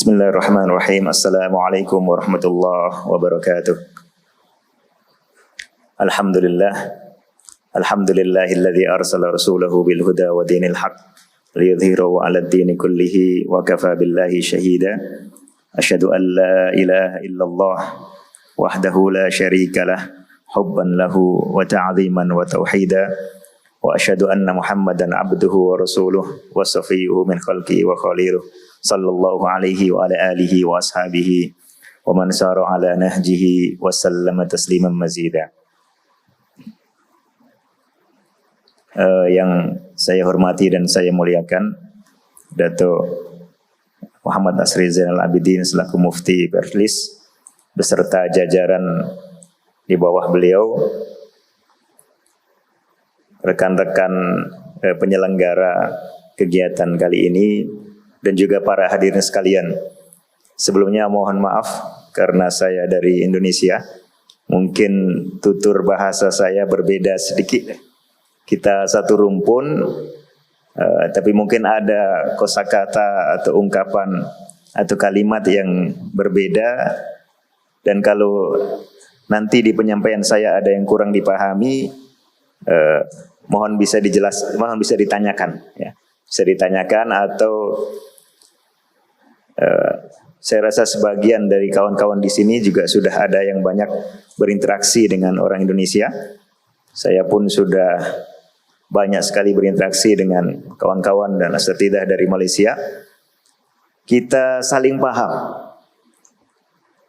Bismillahirrahmanirrahim. Assalamualaikum warahmatullahi wabarakatuh. Alhamdulillahilladzi arsala rasulahu bil huda wa dinil haq liyudhhirahu 'alad dini kullihi wa kafa billahi shahida. Asyhadu an la ilaha illallah wahdahu la syarikalah hubban lahu wa ta'ziman wa tauhida. Wa asyhadu anna Muhammadan abduhu wa rasuluh wa safiyyuhu min khalqihi wa khaliluh. Sallallahu alaihi wa ala alihi wa ashabihi wa man sara ala nahjihi wa sallama tasliman mazida. Yang saya hormati dan saya muliakan Dato' Muhammad Asri Zainal Abidin selaku Mufti Perlis beserta jajaran di bawah beliau, rekan-rekan penyelenggara kegiatan kali ini, dan juga para hadirin sekalian. Sebelumnya mohon maaf karena saya dari Indonesia. Mungkin tutur bahasa saya berbeda sedikit. Kita satu rumpun, tapi mungkin ada kosakata atau ungkapan atau kalimat yang berbeda. Dan kalau nanti di penyampaian saya ada yang kurang dipahami, mohon bisa ditanyakan, ya. Bisa ditanyakan atau saya rasa sebagian dari kawan-kawan di sini juga sudah ada yang banyak berinteraksi dengan orang Indonesia. Saya pun sudah banyak sekali berinteraksi dengan kawan-kawan dan asatidzah dari Malaysia. Kita saling paham,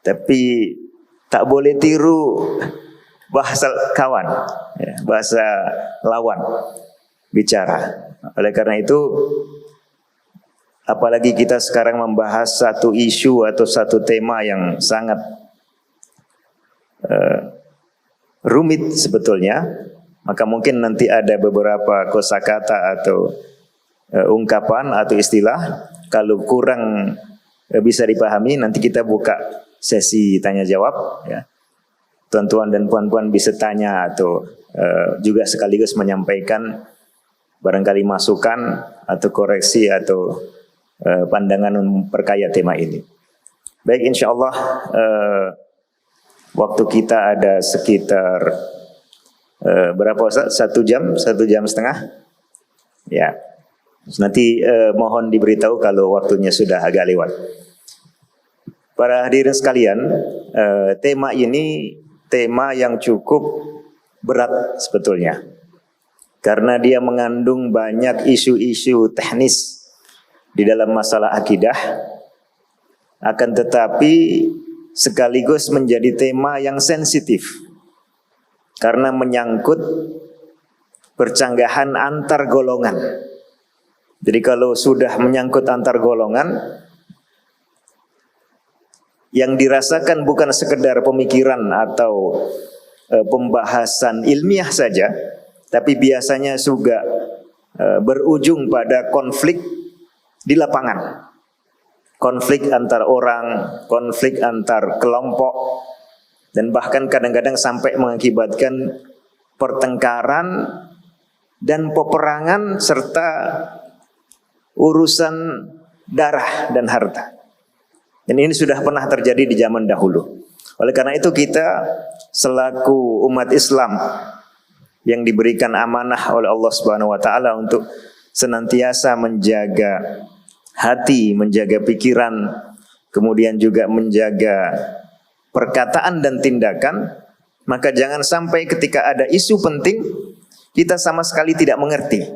tapi tak boleh tiru bahasa kawan, ya, bahasa lawan bicara. Oleh karena itu, apalagi kita sekarang membahas satu isu atau satu tema yang sangat rumit sebetulnya, maka mungkin nanti ada beberapa kosakata atau ungkapan atau istilah, kalau kurang bisa dipahami, nanti kita buka sesi tanya jawab, ya. Tuan-tuan dan puan-puan bisa tanya atau juga sekaligus menyampaikan barangkali masukan atau koreksi atau pandangan memperkaya tema ini. Baik, insya Allah waktu kita ada sekitar berapa Ustaz? 1 jam, 1,5 jam. Ya, nanti mohon diberitahu kalau waktunya sudah agak lewat. Para hadirin sekalian, tema ini tema yang cukup berat sebetulnya, karena dia mengandung banyak isu-isu teknis di dalam masalah akidah, akan tetapi sekaligus menjadi tema yang sensitif karena menyangkut percanggahan antar golongan. Jadi kalau sudah menyangkut antar golongan, yang dirasakan bukan sekedar pemikiran atau pembahasan ilmiah saja, tapi biasanya juga berujung pada konflik di lapangan. Konflik antar orang, konflik antar kelompok, dan bahkan kadang-kadang sampai mengakibatkan pertengkaran dan peperangan serta urusan darah dan harta. Dan ini sudah pernah terjadi di zaman dahulu. Oleh karena itu kita selaku umat Islam yang diberikan amanah oleh Allah Subhanahu wa taala untuk senantiasa menjaga hati, menjaga pikiran, kemudian juga menjaga perkataan dan tindakan, maka jangan sampai ketika ada isu penting kita sama sekali tidak mengerti.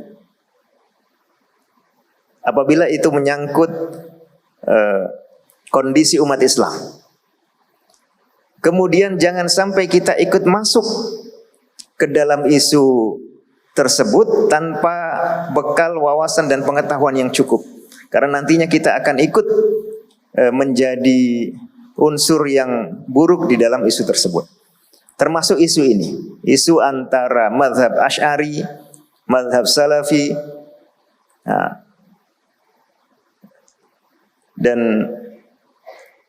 Apabila itu menyangkut kondisi umat Islam, kemudian jangan sampai kita ikut masuk ke dalam isu tersebut tanpa bekal wawasan dan pengetahuan yang cukup, karena nantinya kita akan ikut menjadi unsur yang buruk di dalam isu tersebut. Termasuk isu ini, isu antara mazhab Asy'ari, mazhab Salafi, dan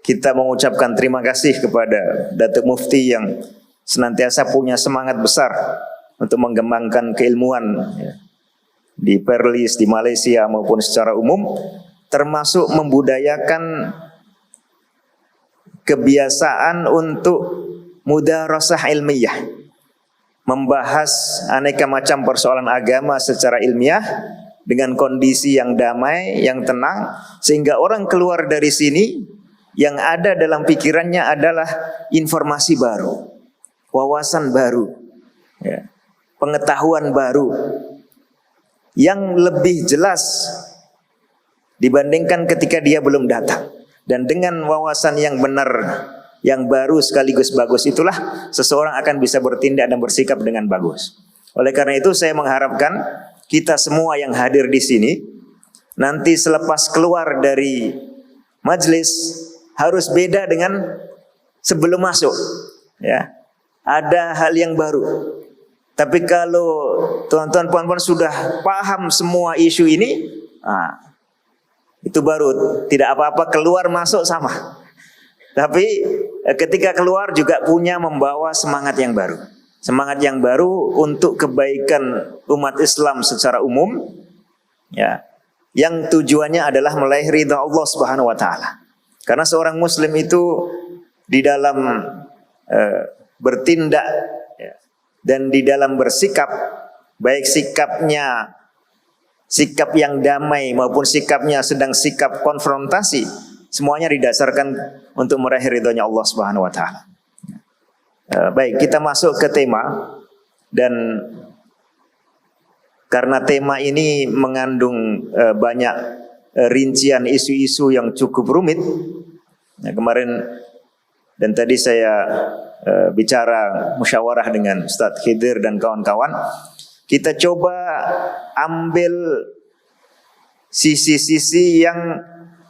kita mengucapkan terima kasih kepada Datuk Mufti yang senantiasa punya semangat besar untuk mengembangkan keilmuan, ya, di Perlis, di Malaysia maupun secara umum, termasuk membudayakan kebiasaan untuk mudarasah ilmiah, membahas aneka macam persoalan agama secara ilmiah dengan kondisi yang damai, yang tenang, sehingga orang keluar dari sini yang ada dalam pikirannya adalah informasi baru, wawasan baru, ya, pengetahuan baru yang lebih jelas dibandingkan ketika dia belum datang. Dan dengan wawasan yang benar, yang baru sekaligus bagus, itulah seseorang akan bisa bertindak dan bersikap dengan bagus. Oleh karena itu saya mengharapkan kita semua yang hadir di sini nanti selepas keluar dari majelis harus beda dengan sebelum masuk, ya. Ada hal yang baru. Tapi kalau tuan-tuan puan-puan sudah paham semua isu ini, itu baru tidak apa-apa, keluar masuk sama. Tapi ketika keluar juga punya membawa semangat yang baru. Semangat yang baru untuk kebaikan umat Islam secara umum, ya. Yang tujuannya adalah meraih ridha Allah Subhanahu wa taala. Karena seorang muslim itu di dalam bertindak, ya, dan di dalam bersikap, baik sikapnya sikap yang damai maupun sikapnya sedang sikap konfrontasi, semuanya didasarkan untuk meraih ridhonya Allah Subhanahu wa taala. Baik, kita masuk ke tema, dan karena tema ini mengandung banyak rincian isu-isu yang cukup rumit. Kemarin dan tadi saya bicara musyawarah dengan Ustadz Khidir dan kawan-kawan. Kita coba ambil sisi-sisi yang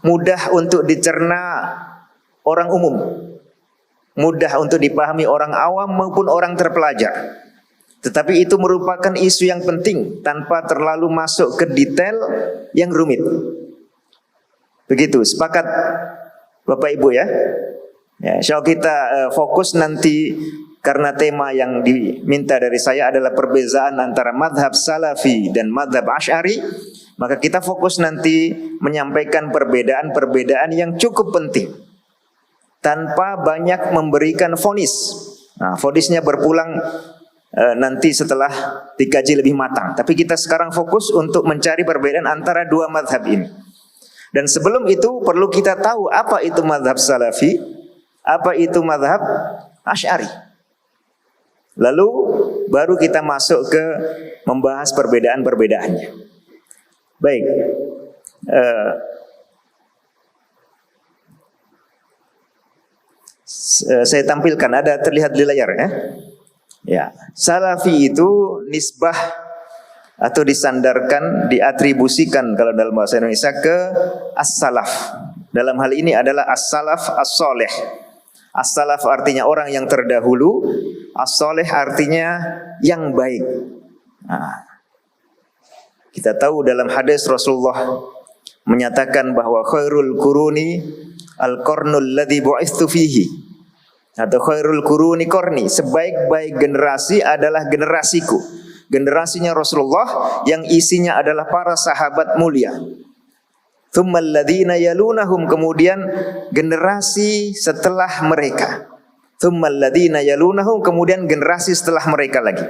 mudah untuk dicerna orang umum, mudah untuk dipahami orang awam maupun orang terpelajar. Tetapi itu merupakan isu yang penting tanpa terlalu masuk ke detail yang rumit. Begitu, sepakat Bapak Ibu ya? Ya, insya Allah kita fokus nanti, karena tema yang diminta dari saya adalah perbezaan antara madhab salafi dan madhab asy'ari. Maka kita fokus nanti menyampaikan perbedaan-perbedaan yang cukup penting tanpa banyak memberikan vonis. Nah, vonisnya berpulang nanti setelah dikaji lebih matang. Tapi kita sekarang fokus untuk mencari perbedaan antara dua madhab ini. Dan sebelum itu perlu kita tahu apa itu madhab salafi, apa itu madhab asy'ari. Lalu baru kita masuk ke membahas perbedaan-perbedaannya. Baik, saya tampilkan, ada terlihat di layar ya. Ya, salafi itu nisbah atau disandarkan, diatribusikan kalau dalam bahasa Indonesia ke as-salaf. Dalam hal ini adalah as-salaf as-soleh. As-salaf artinya orang yang terdahulu, as-soleh artinya yang baik. Nah, kita tahu dalam hadis Rasulullah menyatakan bahwa khairul quruni al-qarnul ladzi bu'itsu fihi, atau khairul quruni qarni, sebaik-baik generasi adalah generasiku. Generasinya Rasulullah yang isinya adalah para sahabat mulia. Tsummal ladzina yalunahum, kemudian generasi setelah mereka. Tsummal ladzina yalunahum, kemudian generasi setelah mereka lagi.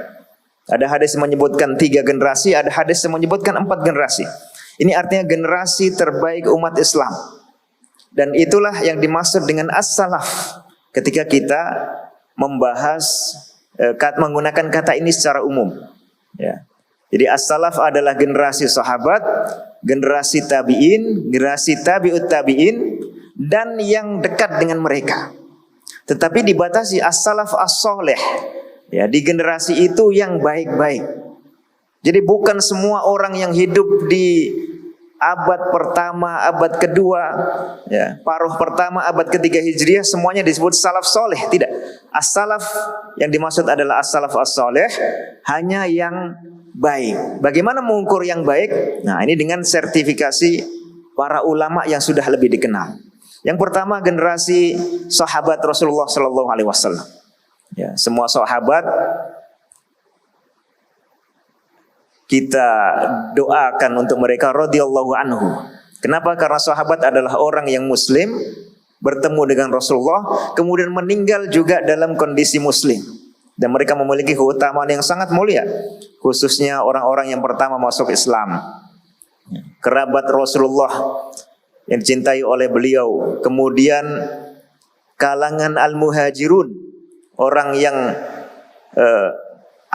Ada hadis menyebutkan 3 generasi, ada hadis yang menyebutkan 4 generasi. Ini artinya generasi terbaik umat Islam. Dan itulah yang dimaksud dengan as-salaf ketika kita membahas menggunakan kata ini secara umum. Ya. Jadi as-salaf adalah generasi sahabat, generasi tabi'in, generasi tabi'ut tabi'in, dan yang dekat dengan mereka. Tetapi dibatasi as-salaf as-soleh. Ya, di generasi itu yang baik-baik. Jadi bukan semua orang yang hidup di abad pertama, abad kedua, ya, paruh pertama, abad ketiga Hijriah semuanya disebut salaf soleh. Tidak. As-salaf yang dimaksud adalah as-salaf as-soleh, hanya yang baik. Bagaimana mengukur yang baik? Nah, ini dengan sertifikasi para ulama yang sudah lebih dikenal. Yang pertama generasi sahabat Rasulullah Sallallahu Alaihi Wasallam. Ya, semua sahabat kita doakan untuk mereka radhiyallahu anhu. Kenapa? Karena sahabat adalah orang yang muslim bertemu dengan Rasulullah, kemudian meninggal juga dalam kondisi muslim. Dan mereka memiliki keutamaan yang sangat mulia, khususnya orang-orang yang pertama masuk Islam, kerabat Rasulullah yang dicintai oleh beliau. Kemudian kalangan al-muhajirun, orang yang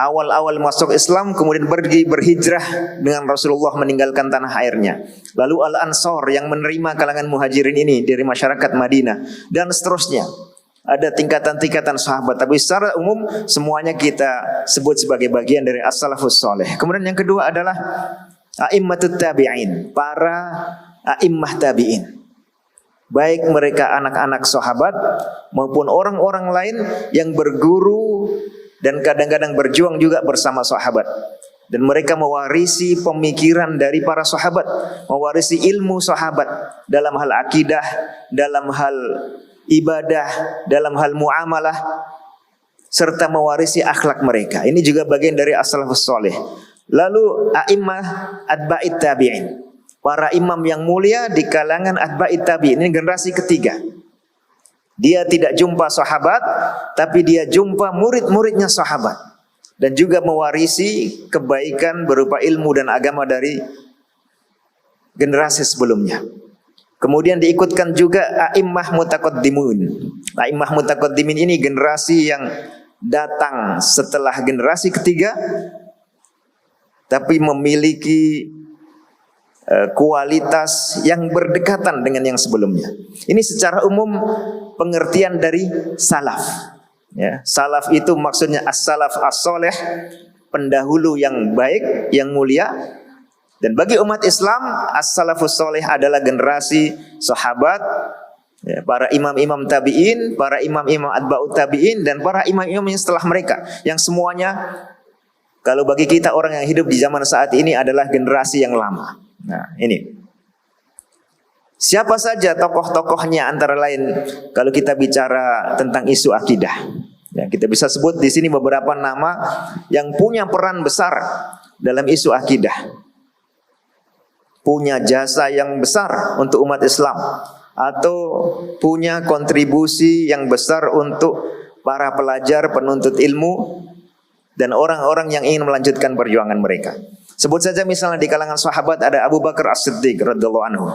awal-awal masuk Islam kemudian pergi berhijrah dengan Rasulullah meninggalkan tanah airnya. Lalu al-ansor yang menerima kalangan muhajirin ini dari masyarakat Madinah, dan seterusnya. Ada tingkatan-tingkatan sahabat, tapi secara umum semuanya kita sebut sebagai bagian dari as-salafus saleh. Kemudian yang kedua adalah a'immatut tabi'in, para a'immah tabi'in. Baik mereka anak-anak sahabat maupun orang-orang lain yang berguru dan kadang-kadang berjuang juga bersama sahabat. Dan mereka mewarisi pemikiran dari para sahabat, mewarisi ilmu sahabat dalam hal akidah, dalam hal ibadah, dalam hal muamalah, serta mewarisi akhlak mereka. Ini juga bagian dari as-salafus saleh. Lalu a'immah atba'it tabi'in, para imam yang mulia di kalangan atba'it tabi'in, ini generasi ketiga. Dia tidak jumpa sahabat, tapi dia jumpa murid-muridnya sahabat, dan juga mewarisi kebaikan berupa ilmu dan agama dari generasi sebelumnya. Kemudian diikutkan juga a'immah mutaqaddimun. A'immah mutaqaddimin ini generasi yang datang setelah generasi ketiga, tapi memiliki kualitas yang berdekatan dengan yang sebelumnya. Ini secara umum pengertian dari salaf. Ya, salaf itu maksudnya as-salaf as-saleh, pendahulu yang baik, yang mulia. Dan bagi umat Islam, as-salafus saleh adalah generasi sahabat, ya, para imam-imam tabi'in, para imam-imam atba'ut tabi'in, dan para imam-imam yang setelah mereka, yang semuanya kalau bagi kita orang yang hidup di zaman saat ini adalah generasi yang lama. Nah, ini siapa saja tokoh-tokohnya, antara lain kalau kita bicara tentang isu akidah, ya, kita bisa sebut di sini beberapa nama yang punya peran besar dalam isu akidah, punya jasa yang besar untuk umat Islam, atau punya kontribusi yang besar untuk para pelajar, penuntut ilmu, dan orang-orang yang ingin melanjutkan perjuangan mereka. Sebut saja misalnya di kalangan sahabat ada Abu Bakar As-Siddiq radhiyallahu anhu.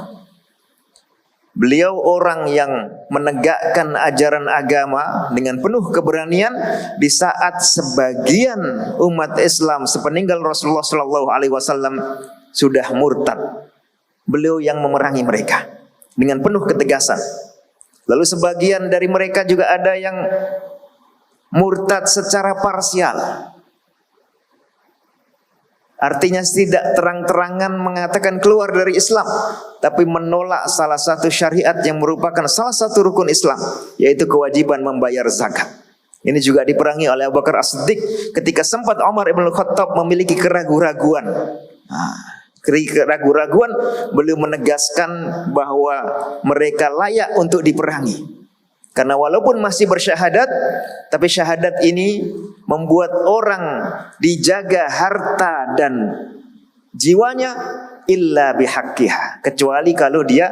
Beliau orang yang menegakkan ajaran agama dengan penuh keberanian di saat sebagian umat Islam sepeninggal Rasulullah SAW sudah murtad. Beliau yang memerangi mereka dengan penuh ketegasan. Lalu sebagian dari mereka juga ada yang murtad secara parsial. Artinya tidak terang-terangan mengatakan keluar dari Islam, tapi menolak salah satu syariat yang merupakan salah satu rukun Islam, yaitu kewajiban membayar zakat. Ini juga diperangi oleh Abu Bakar As-Siddiq ketika sempat Umar ibn Khattab memiliki keraguan-raguan. Keraguan-raguan, beliau menegaskan bahwa mereka layak untuk diperangi. Karena walaupun masih bersyahadat, tapi syahadat ini membuat orang dijaga harta dan jiwanya illa bihaqqiha, kecuali kalau dia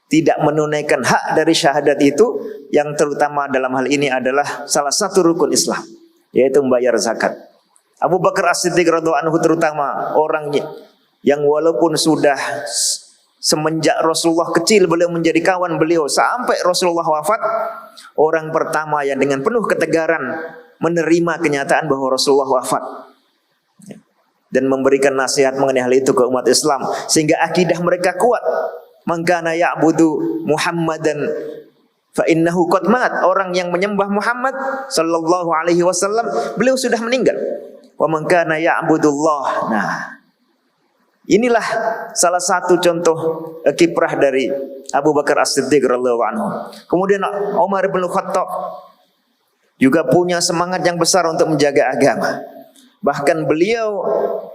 tidak menunaikan hak dari syahadat itu, yang terutama dalam hal ini adalah salah satu rukun Islam, yaitu membayar zakat. Abu Bakar As-Siddiq radhiyallahu anhu terutama orangnya yang walaupun sudah semenjak Rasulullah kecil beliau menjadi kawan beliau sampai Rasulullah wafat, orang pertama yang dengan penuh ketegaran menerima kenyataan bahwa Rasulullah wafat dan memberikan nasihat mengenai hal itu ke umat Islam, sehingga akidah mereka kuat. Man kana ya'budu Muhammadan fa innahu qad mat. Orang yang menyembah Muhammad sallallahu alaihi wasallam, beliau sudah meninggal. Wa man kana ya'budullah. Nah, inilah salah satu contoh kiprah dari Abu Bakar As-Siddiq radhiyallahu anhu. Kemudian Umar bin Khattab juga punya semangat yang besar untuk menjaga agama. Bahkan beliau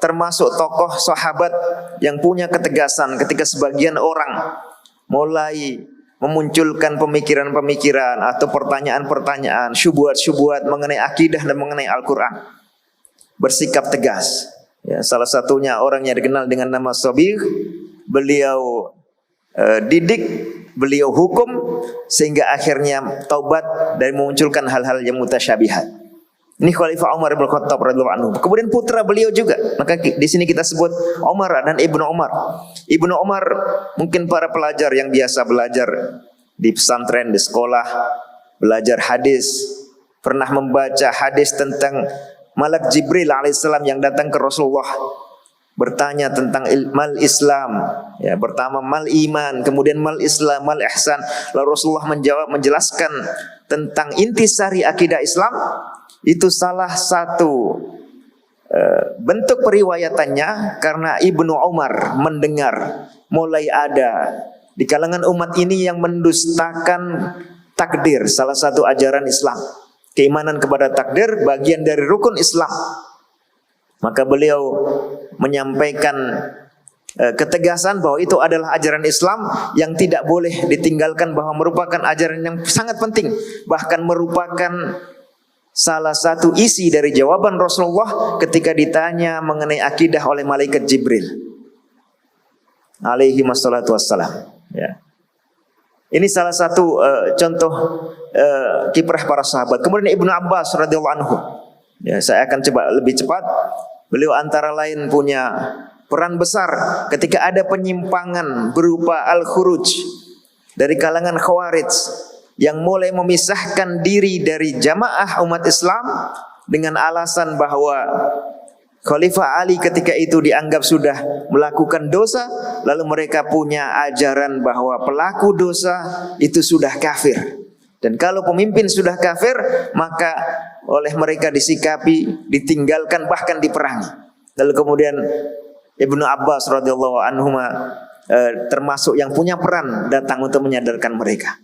termasuk tokoh sahabat yang punya ketegasan ketika sebagian orang mulai memunculkan pemikiran-pemikiran atau pertanyaan-pertanyaan, syubhat-syubhat mengenai akidah dan mengenai Al-Quran. Bersikap tegas. Ya, salah satunya orang yang dikenal dengan nama Sabigh, beliau didik beliau hukum sehingga akhirnya taubat dari memunculkan hal-hal yang mutasyabihat. Ini Khalifah Umar bin Khattab radhiyallahu anhu. Kemudian putra beliau juga. Maka di sini kita sebut Umar dan Ibnu Umar. Ibnu Umar mungkin para pelajar yang biasa belajar di pesantren, di sekolah, belajar hadis, pernah membaca hadis tentang Malak Jibril alaihissalam yang datang ke Rasulullah bertanya tentang mal Islam, ya, pertama mal iman, kemudian mal Islam, mal ihsan. Lalu Rasulullah menjawab, menjelaskan tentang intisari akidah Islam. Itu salah satu bentuk periwayatannya karena Ibnu Umar mendengar mulai ada di kalangan umat ini yang mendustakan takdir, salah satu ajaran Islam. Keimanan kepada takdir bagian dari rukun Islam. Maka beliau menyampaikan ketegasan bahwa itu adalah ajaran Islam yang tidak boleh ditinggalkan, bahwa merupakan ajaran yang sangat penting, bahkan merupakan salah satu isi dari jawaban Rasulullah ketika ditanya mengenai akidah oleh malaikat Jibril alaihi wassalatu wassalam, ya. Ini salah satu contoh kiprah para sahabat. Kemudian Ibnu Abbas radhiyallahu anhu, ya, saya akan coba lebih cepat. Beliau antara lain punya peran besar ketika ada penyimpangan berupa al-khuruj dari kalangan Khawarij yang mulai memisahkan diri dari jamaah umat Islam dengan alasan bahwa Khalifah Ali ketika itu dianggap sudah melakukan dosa, lalu mereka punya ajaran bahwa pelaku dosa itu sudah kafir. Dan kalau pemimpin sudah kafir, maka oleh mereka disikapi, ditinggalkan, bahkan diperangi. Lalu kemudian Ibnu Abbas radhiyallahu anhu termasuk yang punya peran datang untuk menyadarkan mereka.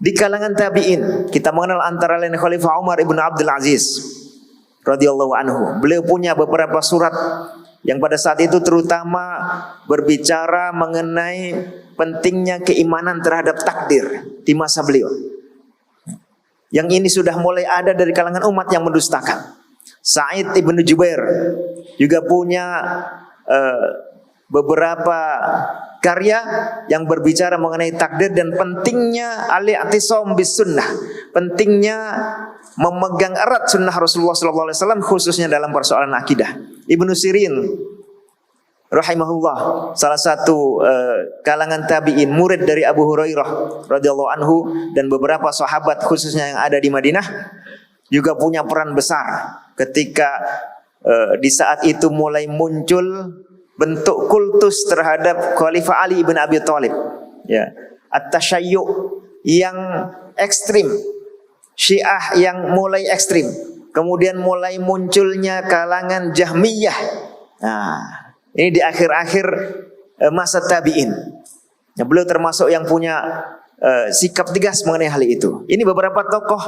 Di kalangan tabi'in, kita mengenal antara lain Khalifah Umar ibn Abdul Aziz radhiyallahu anhu. Beliau punya beberapa surat yang pada saat itu terutama berbicara mengenai pentingnya keimanan terhadap takdir di masa beliau. Yang ini sudah mulai ada dari kalangan umat yang mendustakan. Sa'id ibn Jubair juga punya beberapa karya yang berbicara mengenai takdir dan pentingnya al-i'tisam bis sunnah, pentingnya memegang erat sunnah Rasulullah SAW khususnya dalam persoalan akidah. Ibnu Sirin rahimahullah, salah satu kalangan tabi'in, murid dari Abu Hurairah radhiyallahu anhu dan beberapa sahabat khususnya yang ada di Madinah, juga punya peran besar ketika di saat itu mulai muncul bentuk kultus terhadap Khalifah Ali bin Abi Thalib, ya, at-tasyayyu yang ekstrim, Syiah yang mulai ekstrim, kemudian mulai munculnya kalangan Jahmiyah. Nah, ini di akhir-akhir masa tabi'in. Nah, beliau termasuk yang punya sikap tegas mengenai hal itu. Ini beberapa tokoh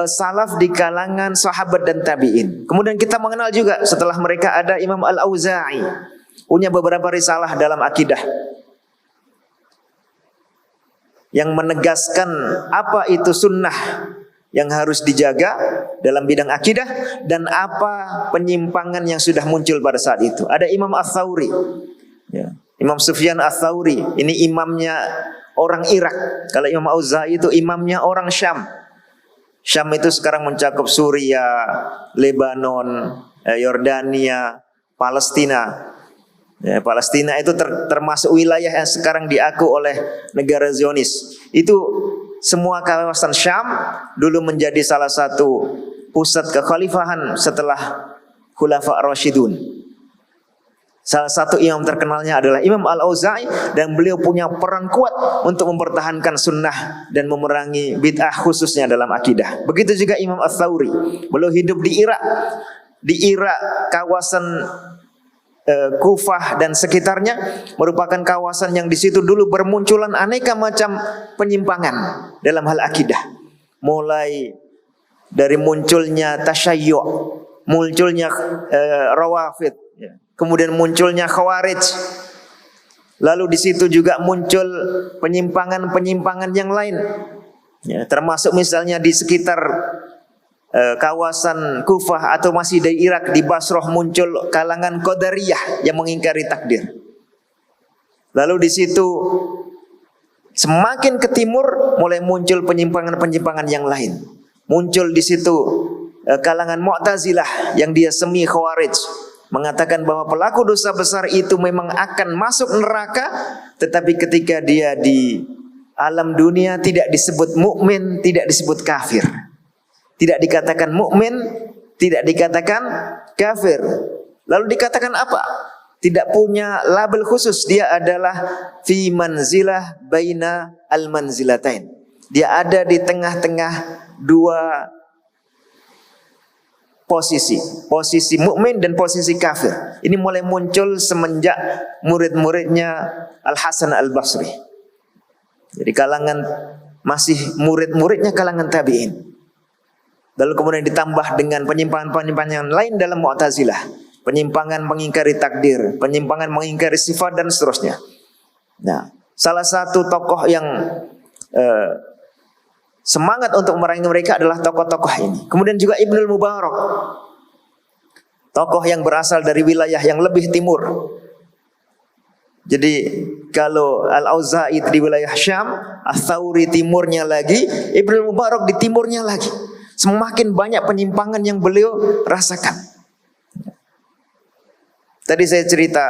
salaf di kalangan sahabat dan tabi'in. Kemudian kita mengenal juga setelah mereka ada Imam Al-Auza'i, punya beberapa risalah dalam akidah yang menegaskan apa itu sunnah yang harus dijaga dalam bidang akidah dan apa penyimpangan yang sudah muncul pada saat itu. Ada Imam Ats-Tsauri, ya, Imam Sufyan Ats-Tsauri, ini imamnya orang Irak. Kalau Imam Auza'i itu imamnya orang Syam. Syam itu sekarang mencakup Suriah, Lebanon, Yordania, Palestina. Ya, Palestina itu termasuk wilayah yang sekarang diaku oleh negara Zionis. Itu semua kawasan Syam dulu menjadi salah satu pusat kekhalifahan setelah Khulafa Rasyidun. Salah satu imam terkenalnya adalah Imam Al-Auza'i dan beliau punya peran kuat untuk mempertahankan sunnah dan memerangi bid'ah khususnya dalam akidah. Begitu juga Imam Ats-Tsauri. Beliau hidup di Irak. Di Irak kawasan Kufah dan sekitarnya merupakan kawasan yang di situ dulu bermunculan aneka macam penyimpangan dalam hal akidah. Mulai dari munculnya tasyayyu', munculnya rawafid, kemudian munculnya khawarij. Lalu di situ juga muncul penyimpangan-penyimpangan yang lain. Ya, termasuk misalnya di sekitar kawasan Kufah atau masih di Irak, di Basrah muncul kalangan Qadariyah yang mengingkari takdir. Lalu di situ Semakin ke timur mulai muncul penyimpangan-penyimpangan yang lain. Muncul di situ kalangan Mu'tazilah yang dia semi Khawarij, mengatakan bahwa pelaku dosa besar itu memang akan masuk neraka, tetapi ketika dia di alam dunia tidak disebut mukmin, tidak disebut kafir. Tidak dikatakan mukmin, tidak dikatakan kafir. Lalu dikatakan apa? Tidak punya label khusus, dia adalah fi manzilah baina al-manzilatain. Dia ada di tengah-tengah dua posisi mukmin dan posisi kafir. Ini mulai muncul semenjak murid-muridnya Al-Hasan Al-Basri. Jadi kalangan masih murid-muridnya kalangan tabi'in. Lalu kemudian ditambah dengan penyimpangan-penyimpangan lain dalam Mu'tazilah. Penyimpangan mengingkari takdir, penyimpangan mengingkari sifat dan seterusnya. Nah, salah satu tokoh yang semangat untuk memerangi mereka adalah tokoh-tokoh ini. Kemudian juga Ibnul Mubarak, tokoh yang berasal dari wilayah yang lebih timur. Jadi kalau Al-Auza'i di wilayah Syam, Ats-Tsauri timurnya lagi, Ibnul Mubarak di timurnya lagi. Semakin banyak penyimpangan yang beliau rasakan. Tadi saya cerita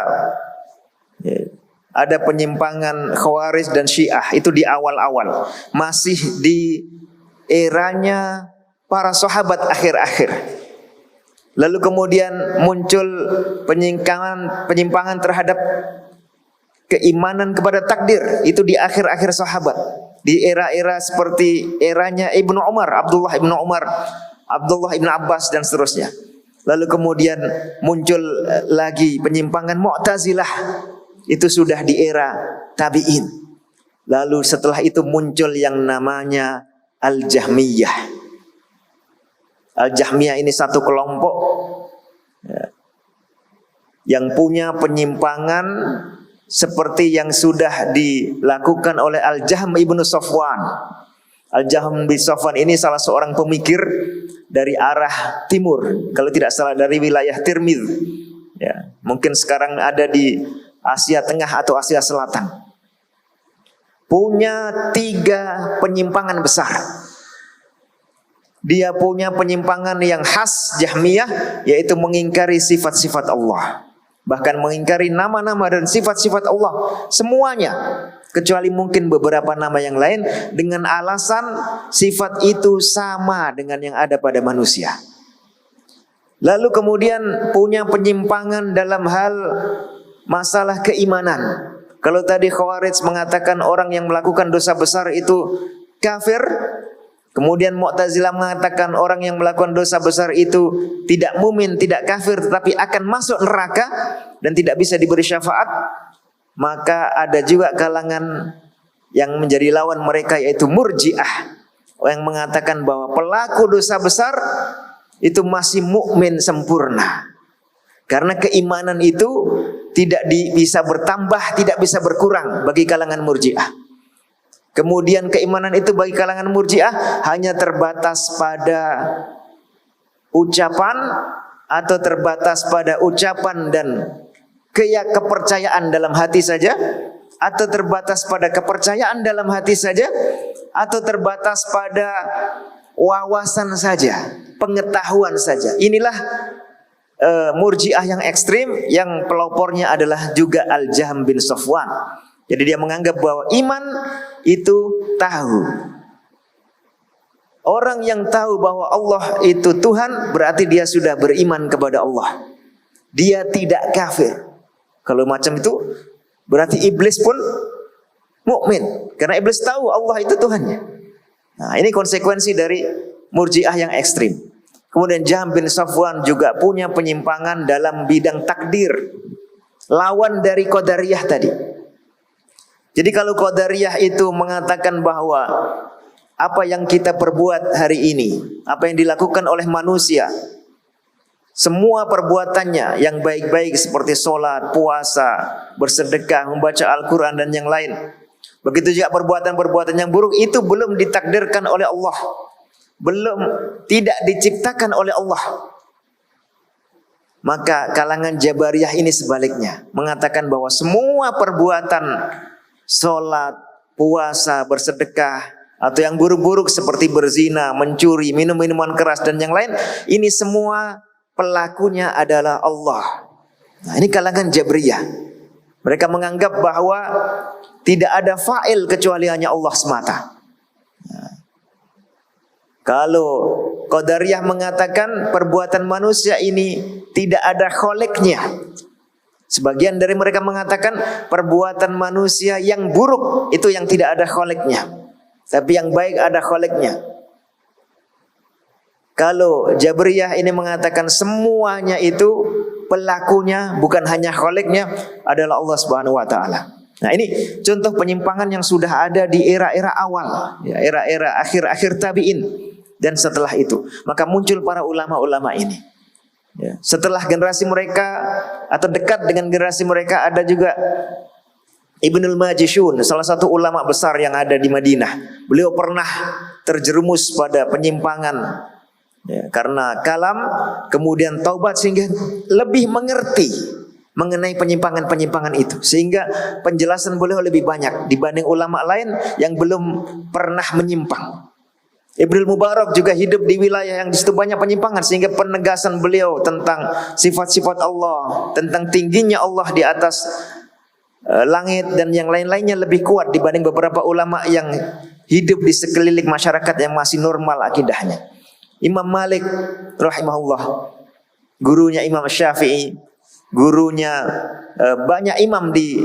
ada penyimpangan Khawarij dan Syiah itu di awal-awal, masih di eranya para sahabat akhir-akhir. Lalu kemudian muncul penyimpangan terhadap keimanan kepada takdir itu di akhir-akhir sahabat. Di era-era seperti eranya Ibnu Umar, Abdullah Ibnu Umar, Abdullah Ibnu Abbas dan seterusnya. Lalu kemudian muncul lagi penyimpangan Mu'tazilah, itu sudah di era tabi'in. Lalu setelah itu muncul yang namanya Al-Jahmiyah. Al-Jahmiyah ini satu kelompok yang punya penyimpangan seperti yang sudah dilakukan oleh Al-Jahm ibnu Safwan. Al-Jahm bin Safwan ini salah seorang pemikir dari arah timur, kalau tidak salah dari wilayah Tirmidz. Ya, mungkin sekarang ada di Asia Tengah atau Asia Selatan. Punya 3 penyimpangan besar. Dia punya penyimpangan yang khas Jahmiyah, yaitu mengingkari sifat-sifat Allah. Bahkan mengingkari nama-nama dan sifat-sifat Allah semuanya, kecuali mungkin beberapa nama yang lain, dengan alasan sifat itu sama dengan yang ada pada manusia. Lalu kemudian punya penyimpangan dalam hal masalah keimanan. Kalau tadi Khawarij mengatakan orang yang melakukan dosa besar itu kafir, kemudian Mu'tazilah mengatakan orang yang melakukan dosa besar itu tidak mukmin, tidak kafir, tetapi akan masuk neraka dan tidak bisa diberi syafaat. Maka ada juga kalangan yang menjadi lawan mereka, yaitu Murji'ah, yang mengatakan bahwa pelaku dosa besar itu masih mukmin sempurna, karena keimanan itu tidak bisa bertambah, tidak bisa berkurang bagi kalangan Murji'ah. Kemudian keimanan itu bagi kalangan Murji'ah hanya terbatas pada ucapan, atau terbatas pada ucapan dan kepercayaan dalam hati saja, atau terbatas pada kepercayaan dalam hati saja, atau terbatas pada wawasan saja, pengetahuan saja. Inilah Murji'ah yang ekstrim, yang pelopornya adalah juga Al-Jahm bin Safwan. Jadi dia menganggap bahwa iman itu tahu. Orang yang tahu bahwa Allah itu Tuhan, berarti dia sudah beriman kepada Allah. Dia tidak kafir. Kalau macam itu, berarti iblis pun mukmin, karena iblis tahu Allah itu Tuhannya. Nah, ini konsekuensi dari Murji'ah yang ekstrim. Kemudian Jahm bin Safwan juga punya penyimpangan dalam bidang takdir, lawan dari Qadariyah tadi. Jadi kalau Qadariyah itu mengatakan bahwa apa yang kita perbuat hari ini, apa yang dilakukan oleh manusia, semua perbuatannya yang baik-baik seperti sholat, puasa, bersedekah, membaca Al-Quran dan yang lain, begitu juga perbuatan-perbuatan yang buruk, itu belum ditakdirkan oleh Allah, belum, tidak diciptakan oleh Allah. Maka kalangan Jabariyah ini sebaliknya, mengatakan bahwa semua perbuatan sholat, puasa, bersedekah, atau yang buruk-buruk seperti berzina, mencuri, minum minuman keras dan yang lain, ini semua pelakunya adalah Allah. Nah, ini kalangan Jabriyah. Mereka menganggap bahwa tidak ada fa'il kecuali hanya Allah semata. Nah, kalau Qadariyah mengatakan perbuatan manusia ini tidak ada kholiknya. Sebagian dari mereka mengatakan perbuatan manusia yang buruk itu yang tidak ada kholiknya, tapi yang baik ada kholiknya. Kalau Jabriyah ini mengatakan semuanya itu pelakunya bukan hanya kholiknya adalah Allah Subhanahu wa taala. Nah, ini contoh penyimpangan yang sudah ada di era-era awal, ya, era-era akhir-akhir tabi'in dan setelah itu. Maka muncul para ulama-ulama ini. Ya. Setelah generasi mereka atau dekat dengan generasi mereka ada juga Ibnul Majishun, salah satu ulama besar yang ada di Madinah. Beliau pernah terjerumus pada penyimpangan, ya, karena kalam, kemudian taubat sehingga lebih mengerti mengenai penyimpangan-penyimpangan itu, sehingga penjelasan beliau lebih banyak dibanding ulama lain yang belum pernah menyimpang. Ibnul Mubarak juga hidup di wilayah yang di situ banyak penyimpangan, sehingga penegasan beliau tentang sifat-sifat Allah, tentang tingginya Allah di atas langit dan yang lain-lainnya lebih kuat dibanding beberapa ulama yang hidup di sekeliling masyarakat yang masih normal akidahnya. Imam Malik rahimahullah, gurunya Imam Syafi'i, gurunya banyak imam di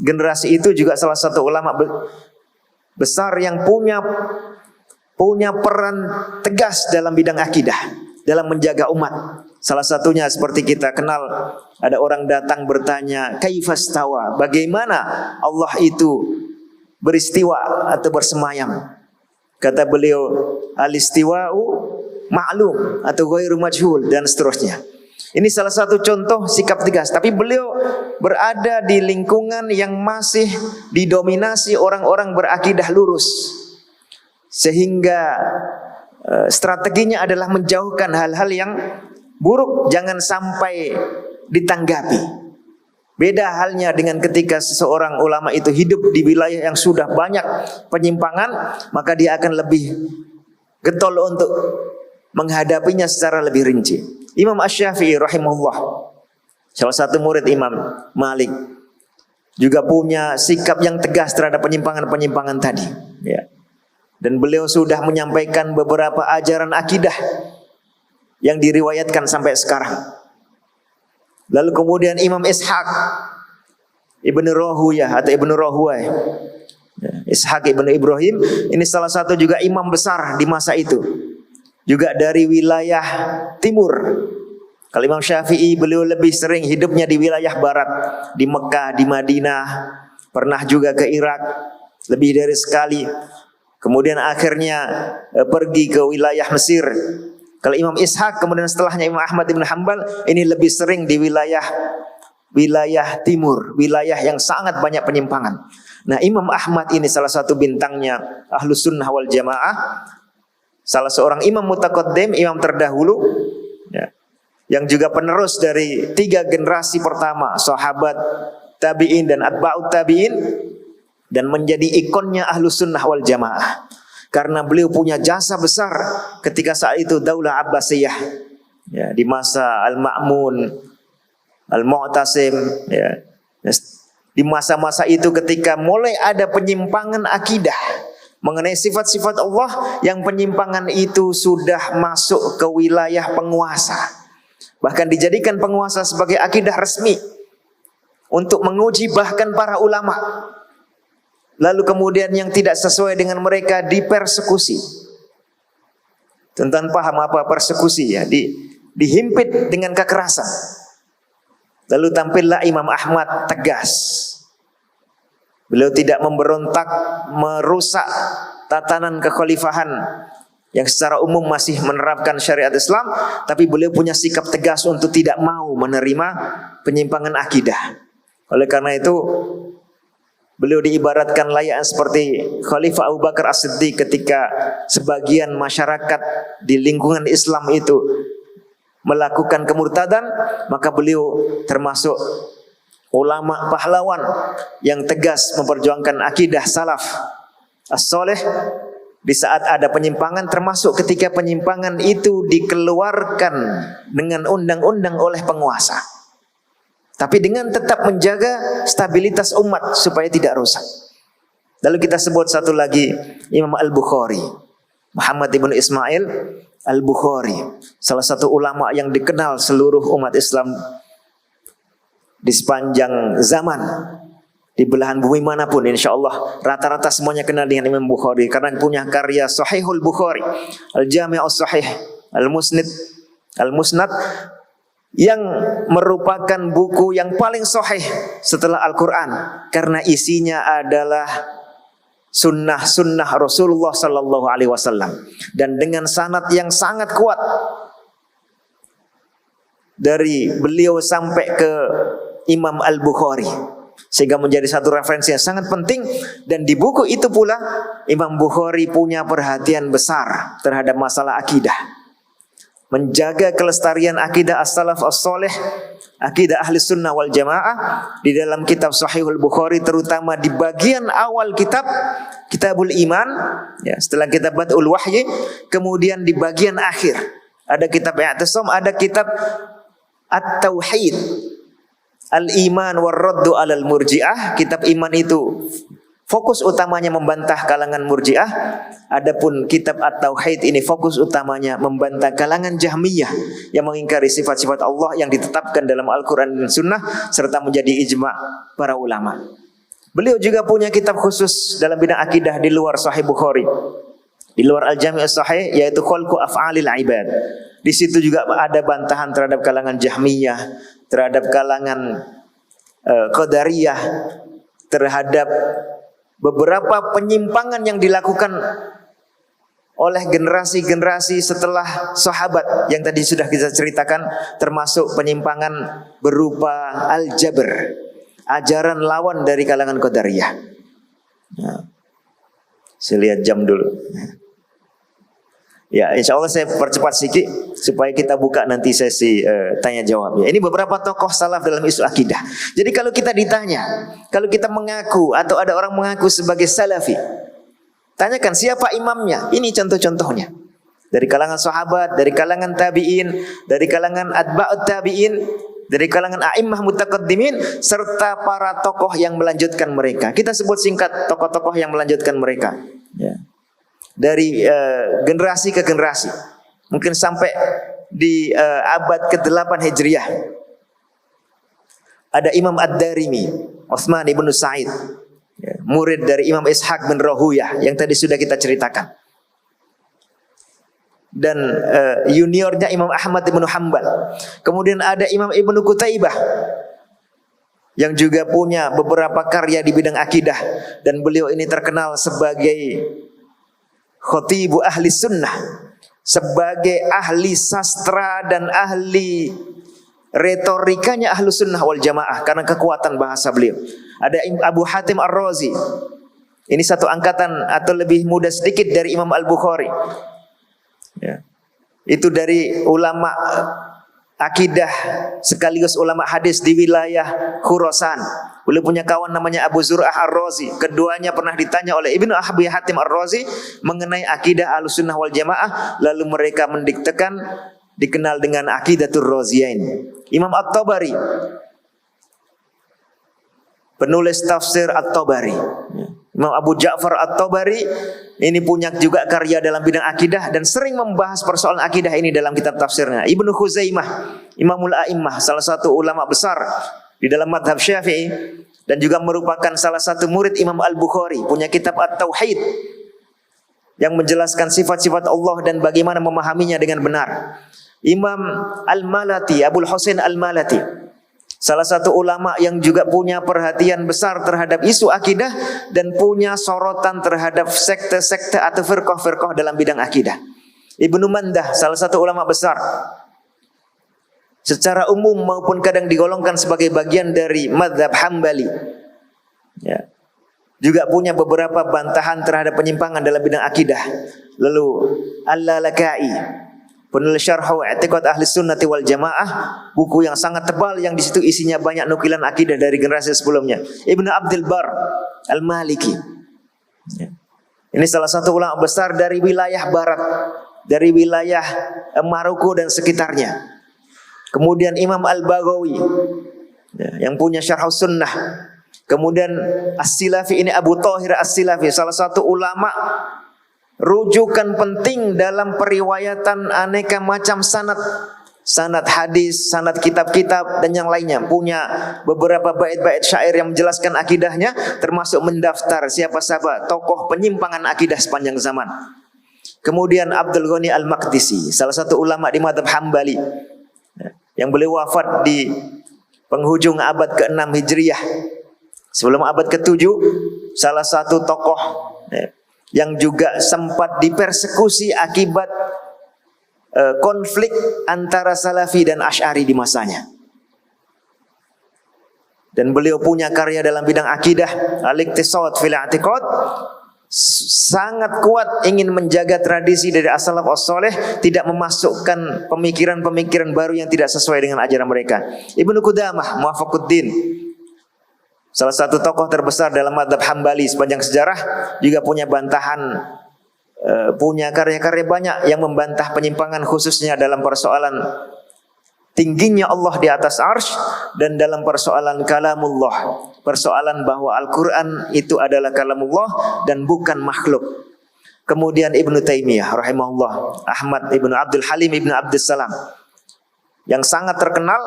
generasi itu, juga salah satu ulama besar yang punya peran tegas dalam bidang akidah, dalam menjaga umat. Salah satunya seperti kita kenal, ada orang datang bertanya, kaifastawa, bagaimana Allah itu beristiwa atau bersemayam? Kata beliau, alistiwa'u ma'lum atau ghairu majhul dan seterusnya. Ini salah satu contoh sikap tegas, tapi beliau berada di lingkungan yang masih didominasi orang-orang berakidah lurus, sehingga strateginya adalah menjauhkan hal-hal yang buruk, jangan sampai ditanggapi. Beda halnya dengan ketika seseorang ulama itu hidup di wilayah yang sudah banyak penyimpangan, maka dia akan lebih getol untuk menghadapinya secara lebih rinci. Imam Asy-Syafi'i rahimahullah, salah satu murid Imam Malik, juga punya sikap yang tegas terhadap penyimpangan-penyimpangan tadi, ya. Dan beliau sudah menyampaikan beberapa ajaran akidah yang diriwayatkan sampai sekarang. Lalu kemudian Imam Ishaq Ibnu Rahuyah atau Ibnu Rahuwai, Ishaq Ibnu Ibrahim, ini salah satu juga imam besar di masa itu, juga dari wilayah timur. Kalau Imam Syafi'i, beliau lebih sering hidupnya di wilayah barat, di Mekah, di Madinah, pernah juga ke Irak lebih dari sekali. Kemudian akhirnya pergi ke wilayah Mesir. Kalau Imam Ishaq, kemudian setelahnya Imam Ahmad bin Hanbal, ini lebih sering di wilayah timur, wilayah yang sangat banyak penyimpangan. Nah, Imam Ahmad ini salah satu bintangnya Ahlus Sunnah wal Jamaah, salah seorang imam mutaqaddim, imam terdahulu, ya, yang juga penerus dari 3 generasi pertama, sahabat, tabi'in dan atba'ut tabi'in, dan menjadi ikonnya Ahlus Sunnah wal Jamaah. Karena beliau punya jasa besar ketika saat itu Daulah Abbasiyah, ya, di masa Al-Ma'mun, Al-Mu'tasim, ya. Di masa-masa itu ketika mulai ada penyimpangan akidah mengenai sifat-sifat Allah, yang penyimpangan itu sudah masuk ke wilayah penguasa. Bahkan dijadikan penguasa sebagai akidah resmi untuk menguji bahkan para ulama. Lalu kemudian yang tidak sesuai dengan mereka dipersekusi. Tentang paham apa persekusi, ya, dihimpit dengan kekerasan. Lalu tampillah Imam Ahmad tegas. Beliau tidak memberontak, merusak tatanan kekhalifahan yang secara umum masih menerapkan syariat Islam, tapi beliau punya sikap tegas untuk tidak mau menerima penyimpangan akidah. Oleh karena itu, beliau diibaratkan layaknya seperti Khalifah Abu Bakar As-Siddiq ketika sebagian masyarakat di lingkungan Islam itu melakukan kemurtadan, maka beliau termasuk ulama pahlawan yang tegas memperjuangkan akidah salaf as-soleh di saat ada penyimpangan, termasuk ketika penyimpangan itu dikeluarkan dengan undang-undang oleh penguasa, tapi dengan tetap menjaga stabilitas umat supaya tidak rusak. Lalu kita sebut satu lagi, Imam Al-Bukhari, Muhammad ibn Ismail Al-Bukhari, salah satu ulama yang dikenal seluruh umat Islam di sepanjang zaman, di belahan bumi manapun, insya Allah rata-rata semuanya kenal dengan Imam Bukhari karena punya karya Sahihul Bukhari, Al-Jami'us Sahih, Al-Musnad, yang merupakan buku yang paling sahih setelah Al-Quran karena isinya adalah sunnah Rasulullah Sallallahu Alaihi Wasallam dan dengan sanad yang sangat kuat dari beliau sampai ke Imam Al-Bukhari, sehingga menjadi satu referensi yang sangat penting. Dan di buku itu pula Imam Bukhari punya perhatian besar terhadap masalah akidah, menjaga kelestarian akidah as-salaf as-soleh, akidah ahli sunnah wal jamaah. Di dalam kitab Sahihul Bukhari, terutama di bagian awal Kitabul Iman, ya, setelah kitab Bad'ul Wahyi, kemudian di bagian akhir ada kitab I'tisam, ada kitab At-Tauhid, Al-Iman war-Raddu 'alal Murji'ah. Kitab iman itu fokus utamanya membantah kalangan Murji'ah. Adapun kitab At-Tauhid ini fokus utamanya membantah kalangan Jahmiyah yang mengingkari sifat-sifat Allah yang ditetapkan dalam Al-Quran dan Sunnah serta menjadi ijma' para ulama. Beliau juga punya kitab khusus dalam bidang akidah di luar Sahih Bukhari, di luar Al-Jami'us Sahih, yaitu Khalqu Af'alil Ibad. Di situ juga ada bantahan terhadap kalangan Jahmiyah, terhadap kalangan Qadariyah, terhadap beberapa penyimpangan yang dilakukan oleh generasi-generasi setelah sahabat yang tadi sudah kita ceritakan, termasuk penyimpangan berupa Al-Jabr, ajaran lawan dari kalangan Qadariyah. Nah, saya lihat jam dulu. Ya, insya Allah saya percepat sedikit supaya kita buka nanti sesi tanya jawab. Ya, ini beberapa tokoh salaf dalam isu akidah. Jadi kalau kita ditanya, kalau kita mengaku atau ada orang mengaku sebagai salafi, tanyakan siapa imamnya. Ini contoh-contohnya. Dari kalangan sahabat, dari kalangan tabi'in, dari kalangan atba'ut tabi'in, dari kalangan a'immah mutaqaddimin, serta para tokoh yang melanjutkan mereka. Kita sebut singkat tokoh-tokoh yang melanjutkan mereka. Ya. Dari generasi ke generasi, mungkin sampai di abad ke-8 Hijriah, ada Imam Ad-Darimi, Utsman ibn Sa'id, ya, murid dari Imam Ishaq bin Rahuyah yang tadi sudah kita ceritakan. Dan juniornya Imam Ahmad ibn Hanbal. Kemudian ada Imam Ibnu Qutaibah yang juga punya beberapa karya di bidang akidah, dan beliau ini terkenal sebagai khatibu ahli sunnah, sebagai ahli sastra dan ahli retorikanya ahlu sunnah wal jamaah karena kekuatan bahasa beliau. Ada Abu Hatim Ar-Razi, ini satu angkatan atau lebih muda sedikit dari Imam Al-Bukhari, ya. Itu dari ulama akidah sekaligus ulama hadis di wilayah Khurasan. Beliau punya kawan namanya Abu Zur'ah Ar-Razi. Keduanya pernah ditanya oleh Ibnu Abi Hatim Ar-Razi mengenai akidah Ahlussunnah wal Jamaah, lalu mereka mendiktekan dikenal dengan Aqidatur Raziyain. Imam At-Tabari, penulis tafsir At-Tabari. Imam Abu Ja'far At-Tabari ini punya juga karya dalam bidang akidah dan sering membahas persoalan akidah ini dalam kitab tafsirnya. Ibnu Khuzaimah, Imamul A'immah, salah satu ulama besar di dalam madhab Syafi'i dan juga merupakan salah satu murid Imam Al-Bukhari, punya kitab At-Tauhid yang menjelaskan sifat-sifat Allah dan bagaimana memahaminya dengan benar. Imam Al-Malati, Abul Husain Al-Malati, salah satu ulama yang juga punya perhatian besar terhadap isu akidah dan punya sorotan terhadap sekte-sekte atau firqah-firqah dalam bidang akidah. Ibnu Mandah, salah satu ulama besar, secara umum maupun kadang digolongkan sebagai bagian dari mazhab Hambali, ya, juga punya beberapa bantahan terhadap penyimpangan dalam bidang akidah. Lalu Al-Lalaka'i, penulis Syarhu I'tiqad Ahli Sunnati wal Jamaah, buku yang sangat tebal yang di situ isinya banyak nukilan akidah dari generasi sebelumnya. Ibnu Abdul Bar Al-Maliki. Ini salah satu ulama besar dari wilayah barat, dari wilayah Maroko dan sekitarnya. Kemudian Imam Al-Baghawi yang punya Syarh Sunnah. Kemudian As-Silafi, ini Abu Thahir As-Silafi, salah satu ulama rujukan penting dalam periwayatan aneka macam sanad hadis, sanad kitab-kitab dan yang lainnya. Punya beberapa bait-bait syair yang menjelaskan akidahnya, termasuk mendaftar siapa-siapa tokoh penyimpangan akidah sepanjang zaman. Kemudian Abdul Ghani Al-Maqdisi, salah satu ulama di mazhab Hambali, yang beliau wafat di penghujung abad ke-6 Hijriah, sebelum abad ke-7. Salah satu tokoh yang juga sempat dipersekusi akibat konflik antara Salafi dan Asy'ari di masanya. Dan beliau punya karya dalam bidang akidah, Al-Iqtisad fil I'tiqad, sangat kuat ingin menjaga tradisi dari as-salaf as-saleh, tidak memasukkan pemikiran-pemikiran baru yang tidak sesuai dengan ajaran mereka. Ibnu Qudamah Muwafaquddin, salah satu tokoh terbesar dalam mazhab Hambali sepanjang sejarah, juga punya bantahan, punya karya-karya banyak yang membantah penyimpangan, khususnya dalam persoalan tingginya Allah di atas arsy dan dalam persoalan kalamullah, persoalan bahwa Al-Quran itu adalah kalamullah dan bukan makhluk. Kemudian Ibnu Taimiyah rahimahullah, Ahmad Ibnu Abdul Halim Ibnu Abdus Salam, yang sangat terkenal,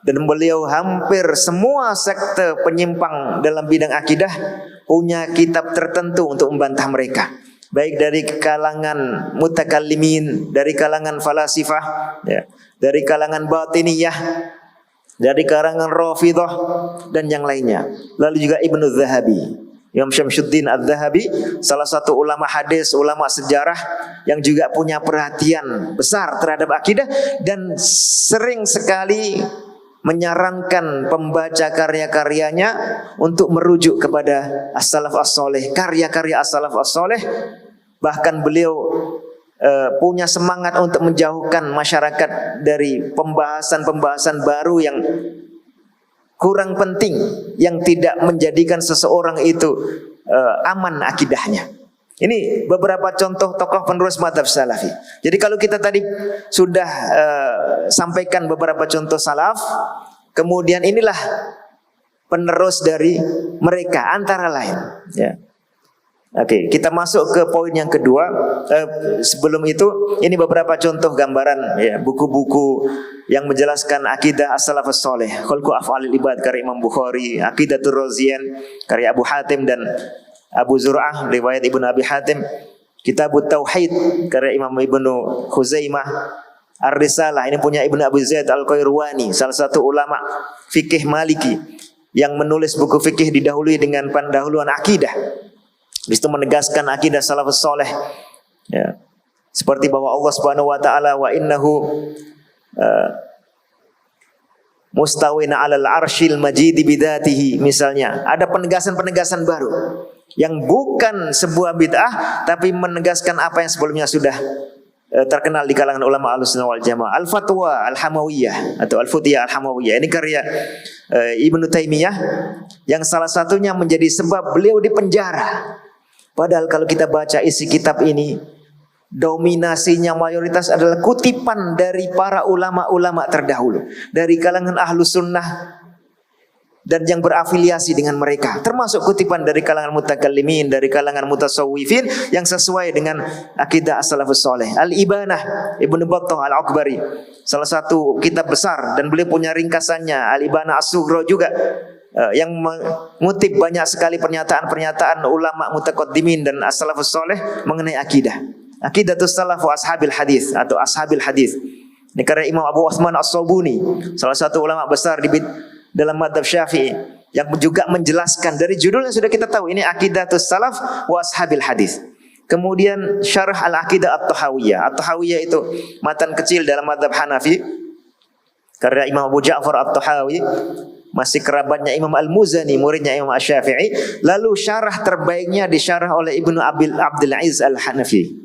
dan beliau hampir semua sekte penyimpang dalam bidang akidah punya kitab tertentu untuk membantah mereka, baik dari kalangan mutakallimin, dari kalangan falasifah, ya, dari kalangan batiniyah, dari kalangan Rafidhah dan yang lainnya. Lalu juga Ibnu Zahabi, Imam Syamsuddin Adz-Dzahabi, salah satu ulama hadis, ulama sejarah yang juga punya perhatian besar terhadap akidah dan sering sekali menyarankan pembaca karya-karyanya untuk merujuk kepada as-salaf as-saleh, karya-karya as-salaf as-saleh. Bahkan beliau punya semangat untuk menjauhkan masyarakat dari pembahasan-pembahasan baru yang kurang penting, yang tidak menjadikan seseorang itu aman akidahnya. Ini beberapa contoh tokoh penerus mazhab salafi. Jadi kalau kita tadi sudah sampaikan beberapa contoh salaf, kemudian inilah penerus dari mereka antara lain, ya. Oke, kita masuk ke poin yang kedua. Sebelum itu, ini beberapa contoh gambaran, ya, buku-buku yang menjelaskan akidah as-salafus saleh. Khalqu Af'alil Ibad karya Imam Bukhari, Aqidatur Raziyan karya Abu Hatim dan Abu Zur'ah riwayat Ibnu Abi Hatim, Kitabut Tauhid karya Imam Ibnu Khuzaimah, Ar-Risalah ini punya Ibnu Abi Zaid Al-Qayrawani, salah satu ulama fikih Maliki yang menulis buku fikih didahului dengan pendahuluan akidah. Di situ menegaskan akidah salafus saleh, ya. Seperti bahwa Allah Subhanahu wa taala wa innahu mustawina 'alal 'arsyil majid bidzatihi, misalnya. Ada penegasan-penegasan baru yang bukan sebuah bid'ah tapi menegaskan apa yang sebelumnya sudah terkenal di kalangan ulama Ahlussunnah wal Jamaah. Al-Fatwa Al-Hamawiyah atau Al-Futiyah Al-Hamawiyah ini karya Ibnu Taimiyah yang salah satunya menjadi sebab beliau dipenjara. Padahal kalau kita baca isi kitab ini, dominasinya mayoritas adalah kutipan dari para ulama-ulama terdahulu, dari kalangan Ahlus Sunnah dan yang berafiliasi dengan mereka, termasuk kutipan dari kalangan mutakallimin, dari kalangan mutasawwifin yang sesuai dengan akidah as-salafus saleh. Al-Ibanah Ibnu Battah Al-Akbari, salah satu kitab besar, dan beliau punya ringkasannya Al-Ibanah As-Sughra juga, yang mengutip banyak sekali pernyataan-pernyataan ulama mutaqaddimin dan as-salafus saleh mengenai akidah. Aqidatus salaf wa ashabil hadis atau ashabil hadis. Ini karya Imam Abu Utsman As-Sabuni, salah satu ulama besar di dalam mazhab Syafi'i, yang juga menjelaskan dari judulnya sudah kita tahu ini Aqidatus salaf wa ashabil hadis. Kemudian Syarah Al-Aqidah At-Tahawiyah. At-Tahawiyah itu matan kecil dalam mazhab Hanafi karya Imam Abu Ja'far At-Tahawi, masih kerabatnya Imam Al-Muzani, muridnya Imam Asy-Syafi'i. Lalu syarah terbaiknya disyarah oleh Ibnu Abdul Aziz Al-Hanafi.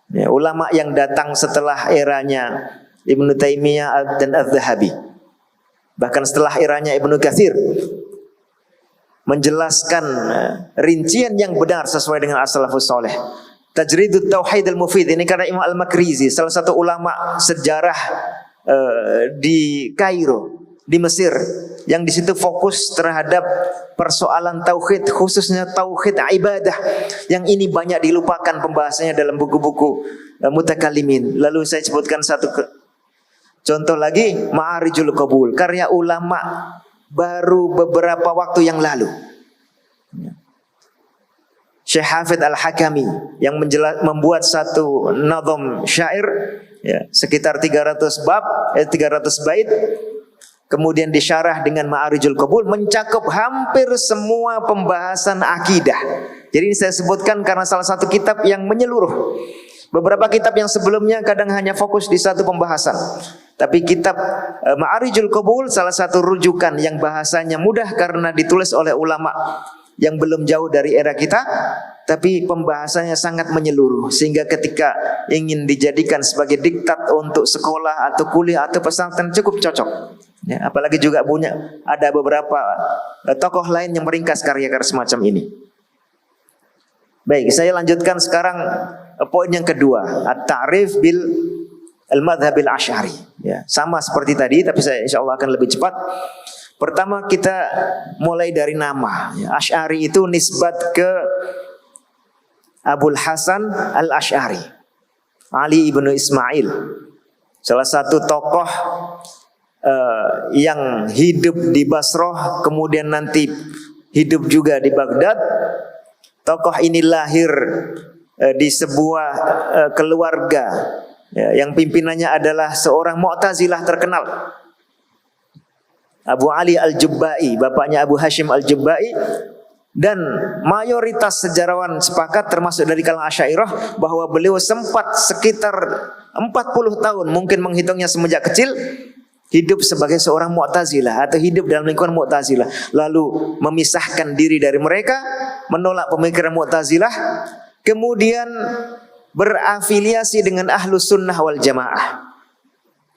Ya, ulama yang datang setelah eranya Ibnu Taimiyah dan Az-Zahabi. Bahkan setelah eranya Ibnu Katsir menjelaskan rincian yang benar sesuai dengan as-salafus saleh. Tajridut Tauhid al-Mufid ini karena Imam Al-Makrizi, salah satu ulama sejarah di Kairo, di Mesir, yang di situ fokus terhadap persoalan tauhid, khususnya tauhid ibadah, yang ini banyak dilupakan pembahasannya dalam buku-buku mutakallimin. Lalu saya sebutkan satu contoh lagi, Ma'arijul Qabul, karya ulama baru beberapa waktu yang lalu. Syekh Hafidh Al-Hakami yang membuat satu nazam syair, ya, sekitar 300 bab, 300 bait, kemudian disyarah dengan Ma'arijul Qabul, mencakup hampir semua pembahasan akidah. Jadi ini saya sebutkan karena salah satu kitab yang menyeluruh. Beberapa kitab yang sebelumnya kadang hanya fokus di satu pembahasan. Tapi kitab Ma'arijul Qabul salah satu rujukan yang bahasanya mudah karena ditulis oleh ulama yang belum jauh dari era kita, tapi pembahasannya sangat menyeluruh sehingga ketika ingin dijadikan sebagai diktat untuk sekolah atau kuliah atau pesantren cukup cocok. Ya, apalagi juga punya ada beberapa tokoh lain yang meringkas karya-karya semacam ini. Baik, saya lanjutkan sekarang poin yang kedua, at-ta'rif bil al-madhhabil asy'ari. Ya, sama seperti tadi tapi saya insyaallah akan lebih cepat. Pertama kita mulai dari nama. Asy'ari itu nisbat ke Abul Hasan Al-Asy'ari, Ali ibnu Ismail, salah satu tokoh yang hidup di Basrah, kemudian nanti hidup juga di Baghdad. Tokoh ini lahir di sebuah keluarga yang pimpinannya adalah seorang Mu'tazilah terkenal, Abu Ali Al-Jubba'i, bapaknya Abu Hashim Al-Jubba'i. Dan mayoritas sejarawan sepakat termasuk dari kalangan Asy'ariyah bahwa beliau sempat sekitar 40 tahun, mungkin menghitungnya semenjak kecil, hidup sebagai seorang Mu'tazilah atau hidup dalam lingkungan Mu'tazilah, lalu memisahkan diri dari mereka, menolak pemikiran Mu'tazilah, kemudian berafiliasi dengan Ahlus Sunnah wal Jamaah,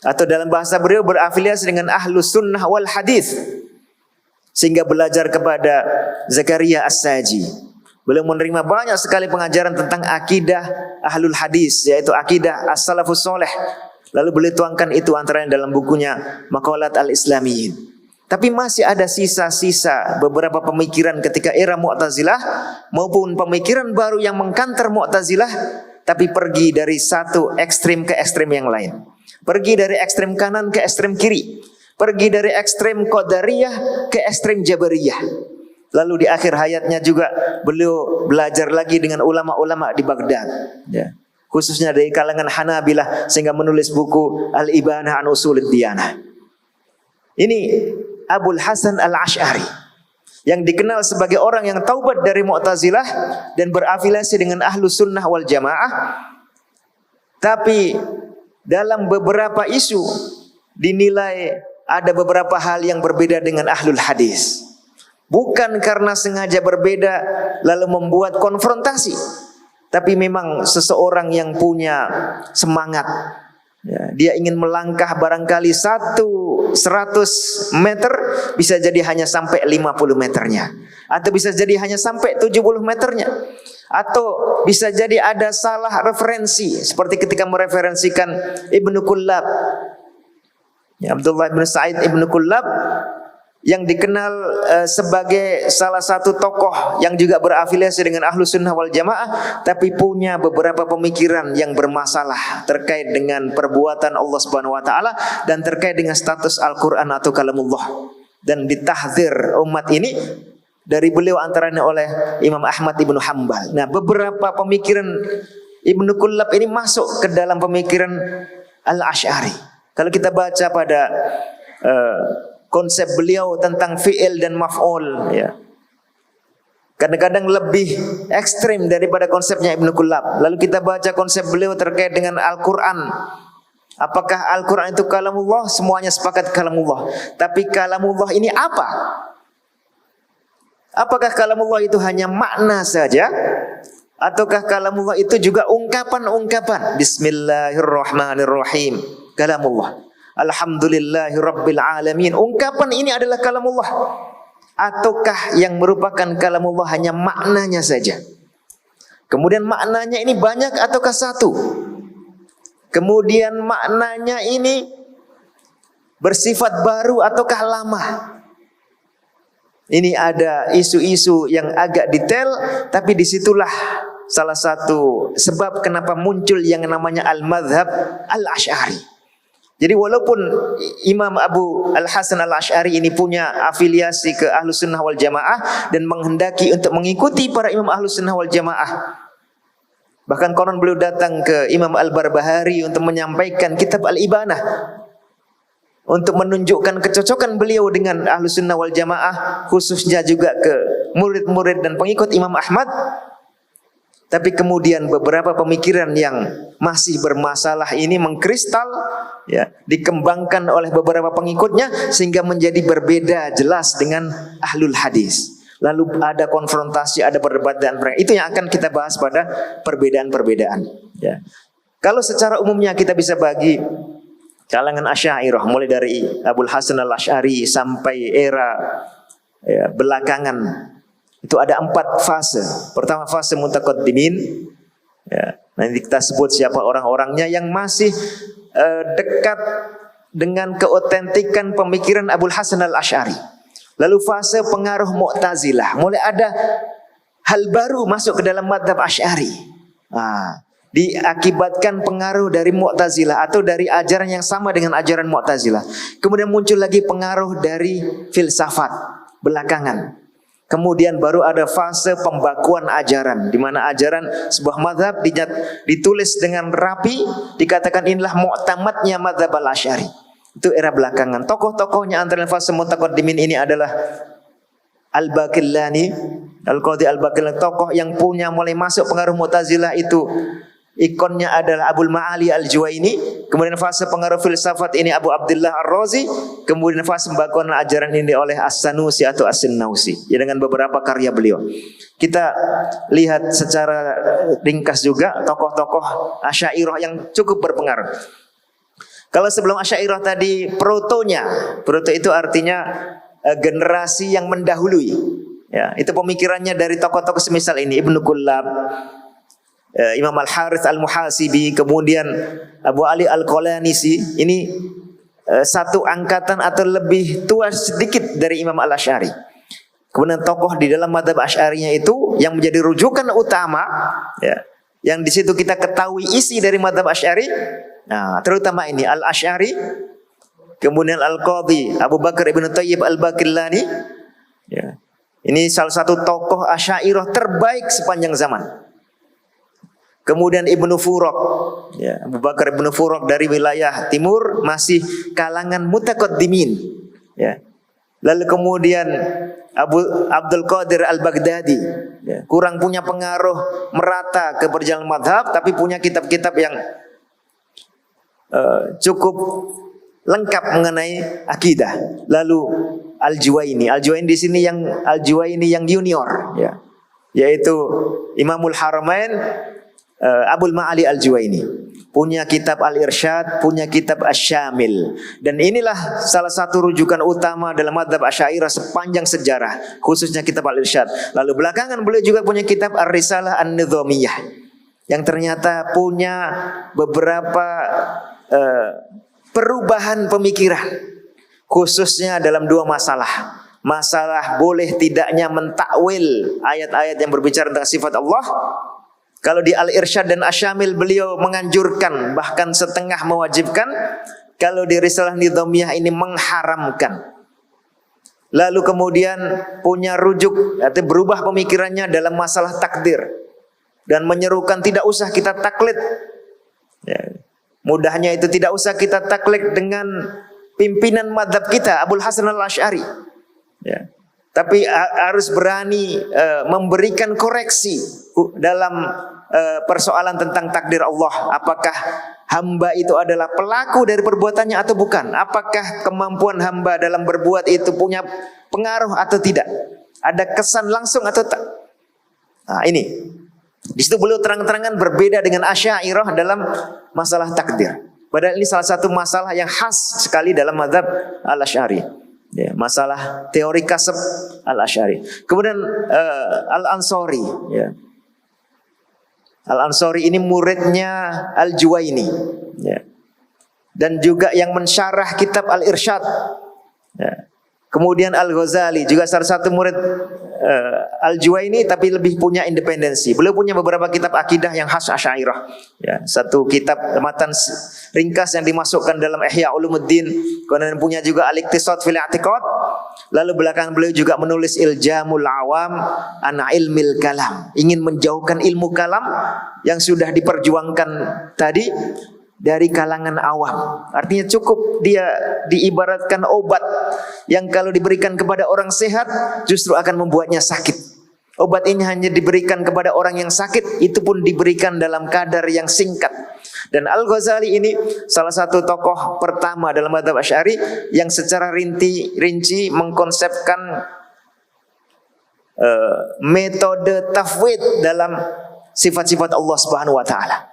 atau dalam bahasa beliau berafiliasi dengan Ahlus Sunnah wal Hadis, sehingga belajar kepada Zakaria As-Saji. Beliau menerima banyak sekali pengajaran tentang akidah Ahlul Hadis, yaitu akidah As-Salafus Saleh. Lalu beliau tuangkan itu antaranya dalam bukunya Maqalat Al-Islamiyyin. Tapi masih ada sisa-sisa beberapa pemikiran ketika era Mu'tazilah maupun pemikiran baru yang mengkantar Mu'tazilah, tapi pergi dari satu ekstrim ke ekstrim yang lain. Pergi dari ekstrem kanan ke ekstrem kiri. Pergi dari ekstrem Qadariyah ke ekstrem Jabariyah. Lalu di akhir hayatnya juga beliau belajar lagi dengan ulama-ulama di Baghdad, ya, khususnya dari kalangan Hanabilah, sehingga menulis buku Al-Ibanah an Usulid Diyanah. Ini Abul Hasan Al-Asy'ari yang dikenal sebagai orang yang taubat dari Mu'tazilah dan berafiliasi dengan Ahlus Sunnah wal Jamaah. Tapi dalam beberapa isu dinilai ada beberapa hal yang berbeda dengan Ahlul Hadis. Bukan karena sengaja berbeda lalu membuat konfrontasi, tapi memang seseorang yang punya semangat, ya, dia ingin melangkah barangkali 100 meter, bisa jadi hanya sampai 50 meternya, atau bisa jadi hanya sampai 70 meternya, atau bisa jadi ada salah referensi, seperti ketika mereferensikan Ibnu Kullab, ya, Abdullah bin Sa'id Ibnu Kullab, yang dikenal sebagai salah satu tokoh yang juga berafiliasi dengan Ahlus Sunnah wal Jamaah, tapi punya beberapa pemikiran yang bermasalah terkait dengan perbuatan Allah Subhanahu wa taala dan terkait dengan status Al-Qur'an atau kalamullah, dan ditahdzir umat ini dari beliau antaranya oleh Imam Ahmad Ibnu Hanbal. Nah, beberapa pemikiran Ibnu Kullab ini masuk ke dalam pemikiran Al-Asy'ari. Kalau kita baca pada konsep beliau tentang fi'il dan maf'ul, ya, kadang-kadang lebih ekstrim daripada konsepnya Ibnu Kullab. Lalu kita baca konsep beliau terkait dengan Al-Quran. Apakah Al-Quran itu kalamullah? Semuanya sepakat kalamullah. Tapi kalamullah ini apa? Apakah kalamullah itu hanya makna saja? Ataukah kalamullah itu juga ungkapan-ungkapan? Bismillahirrahmanirrahim, kalamullah. Alhamdulillahi rabbil alamin, ungkapan ini adalah kalamullah. Ataukah yang merupakan kalamullah hanya maknanya saja? Kemudian maknanya ini banyak ataukah satu? Kemudian maknanya ini bersifat baru ataukah lama? Ini ada isu-isu yang agak detail, tapi disitulah salah satu sebab kenapa muncul yang namanya al-madhab al-Asy'ari. Jadi walaupun Imam Abu Al-Hasan Al-Asy'ari ini punya afiliasi ke Ahlus Sunnah wal Jamaah dan menghendaki untuk mengikuti para imam Ahlus Sunnah wal Jamaah, bahkan konon beliau datang ke Imam Al-Barbahari untuk menyampaikan kitab Al-Ibanah, untuk menunjukkan kecocokan beliau dengan Ahlus Sunnah wal Jamaah, khususnya juga ke murid-murid dan pengikut Imam Ahmad. Tapi kemudian beberapa pemikiran yang masih bermasalah ini mengkristal, ya, dikembangkan oleh beberapa pengikutnya sehingga menjadi berbeda jelas dengan Ahlul Hadis. Lalu ada konfrontasi, ada perdebatan. Itu yang akan kita bahas pada perbedaan-perbedaan. Ya. Kalau secara umumnya kita bisa bagi kalangan Asy'ariyah mulai dari Abul Hasan Al-Asy'ari sampai era belakangan, itu ada 4 fase. Pertama fase mutaqaddimin, ya, nanti kita sebut siapa orang-orangnya yang masih dekat dengan keotentikan pemikiran Abul Hasan Al-Asy'ari. Lalu fase pengaruh Mu'tazilah, mulai ada hal baru masuk ke dalam madhab Asy'ari. Diakibatkan pengaruh dari Mu'tazilah atau dari ajaran yang sama dengan ajaran Mu'tazilah. Kemudian muncul lagi pengaruh dari filsafat belakangan. Kemudian baru ada fase pembakuan ajaran, di mana ajaran sebuah madhab ditulis dengan rapi, dikatakan inilah mu'tamadnya madhab al-Asy'ari. Itu era belakangan. Tokoh-tokohnya antara fase mutaqaddimin ini adalah Al-Baqillani, Al-Qadhi Al-Baqillani, tokoh yang punya mulai masuk pengaruh Mu'tazilah itu. Ikonnya adalah Abul Ma'ali Al-Juwaini. Kemudian fase pengaruh filsafat ini Abu Abdullah Ar-Razi. Kemudian fase pembakuan ajaran ini oleh As-Sanusi atau As-Sinnausi, ya, dengan beberapa karya beliau. Kita lihat secara ringkas juga tokoh-tokoh Asy'ariyah yang cukup berpengaruh. Kalau sebelum Asy'ariyah tadi proto itu artinya generasi yang mendahului. Ya, itu pemikirannya dari tokoh-tokoh semisal ini, Ibnu Kullab, Imam Al-Harith Al-Muhasibi, kemudian Abu Ali Al-Qalanisi. Ini satu angkatan atau lebih tua sedikit dari Imam Al-Asy'ari. Kemudian tokoh di dalam madhab Asy'ariyah itu yang menjadi rujukan utama, ya, yang di situ kita ketahui isi dari madhab Asy'ari. Nah, terutama ini Al-Asy'ari, kemudian Al-Qadhi Abu Bakar Ibn Thayyib Al-Baqillani, ya. Ini salah satu tokoh Asy'ariyah terbaik sepanjang zaman. Kemudian Ibnu Furaq, ya, Abu Bakar Ibnu Furaq dari wilayah timur, masih kalangan mutaqaddimin, ya. Lalu kemudian Abdul Qadir Al-Baghdadi, ya, kurang punya pengaruh merata ke perjalanan madhab, tapi punya kitab-kitab yang cukup lengkap mengenai akidah. Lalu Al-Juwaini di sini yang junior, ya, yaitu Imamul Haramain Abul Ma'ali Al-Juwaini, punya kitab Al-Irsyad, punya kitab Asy-Syamil. Dan inilah salah satu rujukan utama dalam madhab Asy'ariyah sepanjang sejarah, khususnya kitab Al-Irsyad. Lalu belakangan beliau juga punya kitab Ar-Risalah An-Nidhamiyah, yang ternyata punya beberapa perubahan pemikiran, khususnya dalam 2 masalah. Masalah boleh tidaknya mentakwil ayat-ayat yang berbicara tentang sifat Allah. Kalau di Al-Irsyad dan Asy-Syamil beliau menganjurkan, bahkan setengah mewajibkan. Kalau di Risalah Nidhamiyah ini mengharamkan. Lalu kemudian punya rujuk atau berubah pemikirannya dalam masalah takdir dan menyerukan tidak usah kita taklid, ya. Mudahnya itu tidak usah kita taklid dengan pimpinan madhab kita Abul Hasan Al-Asy'ari, ya. Tapi harus berani memberikan koreksi dalam persoalan tentang takdir Allah. Apakah hamba itu adalah pelaku dari perbuatannya atau bukan? Apakah kemampuan hamba dalam berbuat itu punya pengaruh atau tidak? Ada kesan langsung atau tak? Nah, ini Di situ beliau terang-terangan berbeda dengan Asy'ariyah dalam masalah takdir. Padahal ini salah satu masalah yang khas sekali dalam mazhab Al-Asy'ari. Ya, masalah teori kasab Al-Asy'ari. Kemudian Al-Ansari, ya. Al-Ansari ini muridnya Al-Juwaini, ya. Dan juga yang mensyarah kitab Al-Irsyad, ya. Kemudian Al-Ghazali juga salah satu murid Al-Juwaini, tapi lebih punya independensi. Beliau punya beberapa kitab akidah yang khas Asy'ariyah. Ya, satu kitab matan ringkas yang dimasukkan dalam Ihya Ulumuddin. Kemudian punya juga Al-Iqtisad fil I'tiqad. Lalu belakangan beliau juga menulis Iljamul Awam an Ilmil Kalam. Ingin menjauhkan ilmu kalam yang sudah diperjuangkan tadi dari kalangan awam. Artinya cukup dia diibaratkan obat yang kalau diberikan kepada orang sehat justru akan membuatnya sakit. Obat ini hanya diberikan kepada orang yang sakit, itu pun diberikan dalam kadar yang singkat. Dan Al-Ghazali ini salah satu tokoh pertama dalam mazhab Asy'ari yang secara rinci mengkonsepkan metode tafwid dalam sifat-sifat Allah Subhanahu wa taala.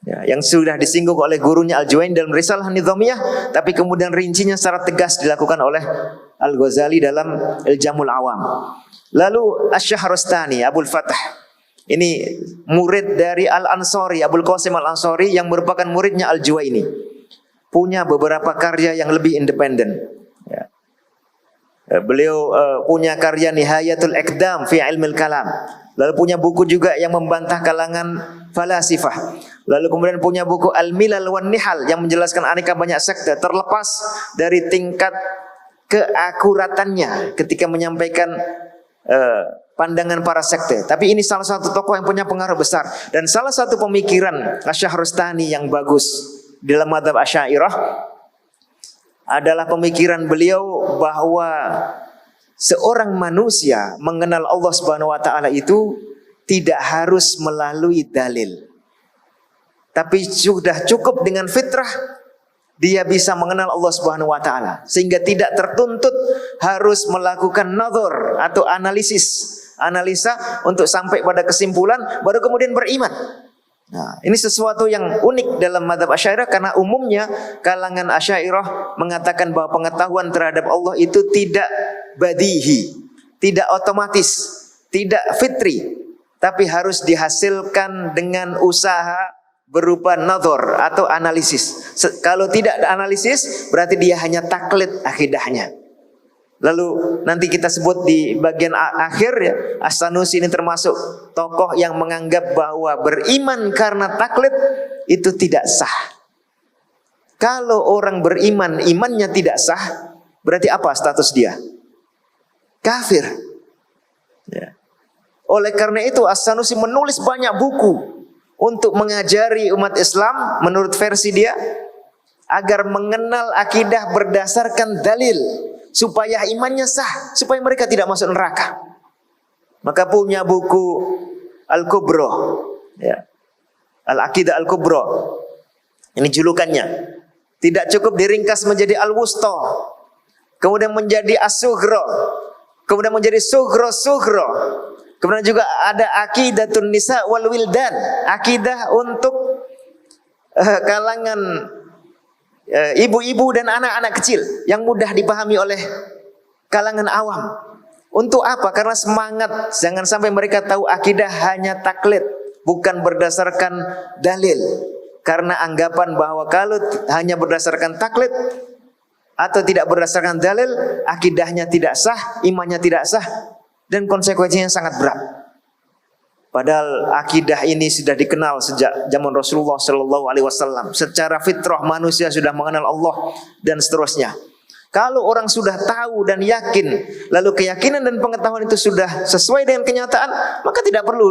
Ya, yang sudah disinggung oleh gurunya Al-Juwaini dalam Risalah Nizamiyah, tapi kemudian rincinya secara tegas dilakukan oleh Al-Ghazali dalam Iljamul Awam. Lalu Asy-Syahrastani, Abul Fathah, ini murid dari Al-Ansari, Abul Qasim Al-Ansari yang merupakan muridnya Al-Juwaini. Punya beberapa karya yang lebih independen. Ya. Beliau punya karya Nihayatul Iqdam fi Ilmil Kalam. Lalu punya buku juga yang membantah kalangan falasifah. Lalu kemudian punya buku Al-Milal wan Nihal yang menjelaskan aneka banyak sekte, terlepas dari tingkat keakuratannya ketika menyampaikan pandangan para sekte. Tapi ini salah satu tokoh yang punya pengaruh besar. Dan salah satu pemikiran Asy-Syahrastani yang bagus dalam mazhab Asy'ariyah adalah pemikiran beliau bahwa seorang manusia mengenal Allah Subhanahu wa taala itu tidak harus melalui dalil. Tapi sudah cukup dengan fitrah dia bisa mengenal Allah Subhanahu wa taala, sehingga tidak tertuntut harus melakukan nazar atau analisa untuk sampai pada kesimpulan baru kemudian beriman. Nah, ini sesuatu yang unik dalam mazhab Asy'ariyah karena umumnya kalangan Asy'ariyah mengatakan bahwa pengetahuan terhadap Allah itu tidak badihi, tidak otomatis, tidak fitri, tapi harus dihasilkan dengan usaha berupa nazar atau analisis. Kalau tidak ada analisis berarti dia hanya taklid akidahnya. Lalu nanti kita sebut di bagian akhir ya, As-Sanusi ini termasuk tokoh yang menganggap bahwa beriman karena taklid itu tidak sah. Kalau orang beriman imannya tidak sah, berarti apa status dia? Kafir. Ya. Oleh karena itu As-Sanusi menulis banyak buku untuk mengajari umat Islam menurut versi dia agar mengenal akidah berdasarkan dalil supaya imannya sah, supaya mereka tidak masuk neraka. Maka punya buku Al-Kubra, ya. Al-Aqidah Al-Kubra. Ini julukannya. Tidak cukup diringkas menjadi Al-Wusta, kemudian menjadi As-Sughra, kemudian menjadi Sughra. Kemudian juga ada Aqidatun Nisa wal Wildan, akidah untuk kalangan ibu-ibu dan anak-anak kecil yang mudah dipahami oleh kalangan awam. Untuk apa? Karena semangat jangan sampai mereka tahu akidah hanya taklid, bukan berdasarkan dalil. Karena anggapan bahwa kalau hanya berdasarkan taklid atau tidak berdasarkan dalil, akidahnya tidak sah, imannya tidak sah, dan konsekuensinya sangat berat. Padahal akidah ini sudah dikenal sejak zaman Rasulullah Shallallahu Alaihi Wasallam. Secara fitrah manusia sudah mengenal Allah dan seterusnya. Kalau orang sudah tahu dan yakin, lalu keyakinan dan pengetahuan itu sudah sesuai dengan kenyataan, maka tidak perlu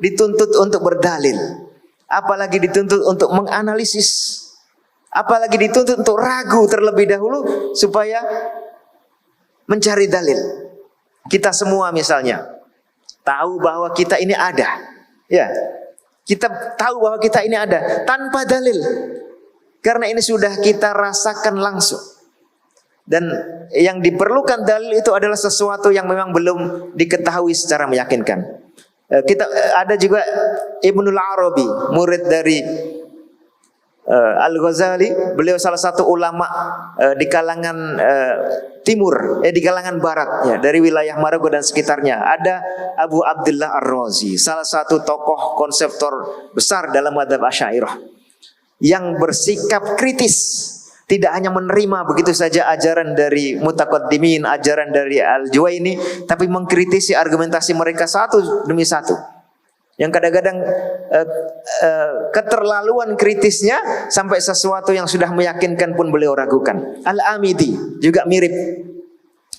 dituntut untuk berdalil. Apalagi dituntut untuk menganalisis. Apalagi dituntut untuk ragu terlebih dahulu supaya mencari dalil. Kita semua misalnya tahu bahwa kita ini ada, ya. Kita tahu bahwa kita ini ada tanpa dalil, karena ini sudah kita rasakan langsung. Dan yang diperlukan dalil itu adalah sesuatu yang memang belum diketahui secara meyakinkan. Kita ada juga Ibnul Arabi, murid dari Al-Ghazali. Beliau salah satu ulama di kalangan timur, di kalangan barat ya, dari wilayah Maroko dan sekitarnya. Ada Abu Abdullah Ar-Razi, salah satu tokoh konseptor besar dalam madzhab Asy'ariyah yang bersikap kritis, tidak hanya menerima begitu saja ajaran dari mutaqaddimin, ajaran dari Al-Juwaini, tapi mengkritisi argumentasi mereka satu demi satu. Yang kadang-kadang keterlaluan kritisnya sampai sesuatu yang sudah meyakinkan pun beliau ragukan. Al-Amidi juga mirip.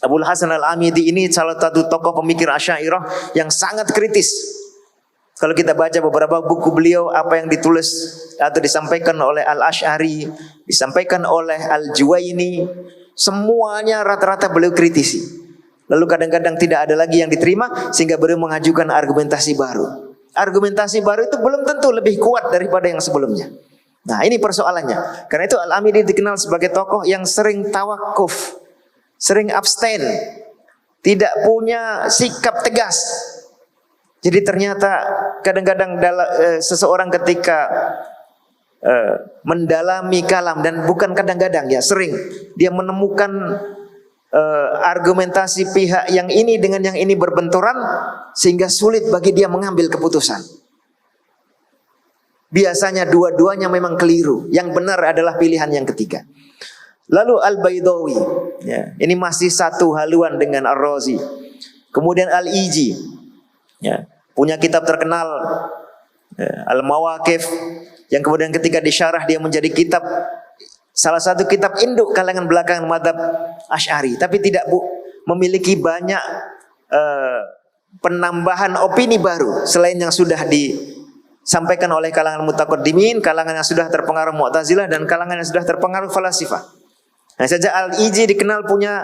Abul Hasan Al-Amidi ini salah satu tokoh pemikir Asy'ariyah yang sangat kritis. Kalau kita baca beberapa buku beliau, apa yang ditulis atau disampaikan oleh Al-Asy'ari, disampaikan oleh Al-Juwaini, semuanya rata-rata beliau kritisi. Lalu kadang-kadang tidak ada lagi yang diterima sehingga beliau mengajukan argumentasi baru. Argumentasi baru itu belum tentu lebih kuat daripada yang sebelumnya. Nah, ini persoalannya. Karena itu Al-Amidi dikenal sebagai tokoh yang sering tawakuf, sering abstain, tidak punya sikap tegas. Jadi ternyata kadang-kadang seseorang ketika mendalami kalam, dan bukan kadang-kadang ya, sering dia menemukan argumentasi pihak yang ini dengan yang ini berbenturan sehingga sulit bagi dia mengambil keputusan. Biasanya dua-duanya memang keliru. Yang benar adalah pilihan yang ketiga. Lalu Al-Baydawi, ya, ini masih satu haluan dengan Ar-Razi. Kemudian Al-Iji, ya, punya kitab terkenal, ya, Al-Mawaqif, yang kemudian ketika disyarah dia menjadi kitab, salah satu kitab induk kalangan belakangan madzhab Asy'ari, tapi tidak memiliki banyak penambahan opini baru selain yang sudah disampaikan oleh kalangan mutaqaddimin, kalangan yang sudah terpengaruh Mu'tazilah, dan kalangan yang sudah terpengaruh falasifah. Nah, saja Al-Iji dikenal punya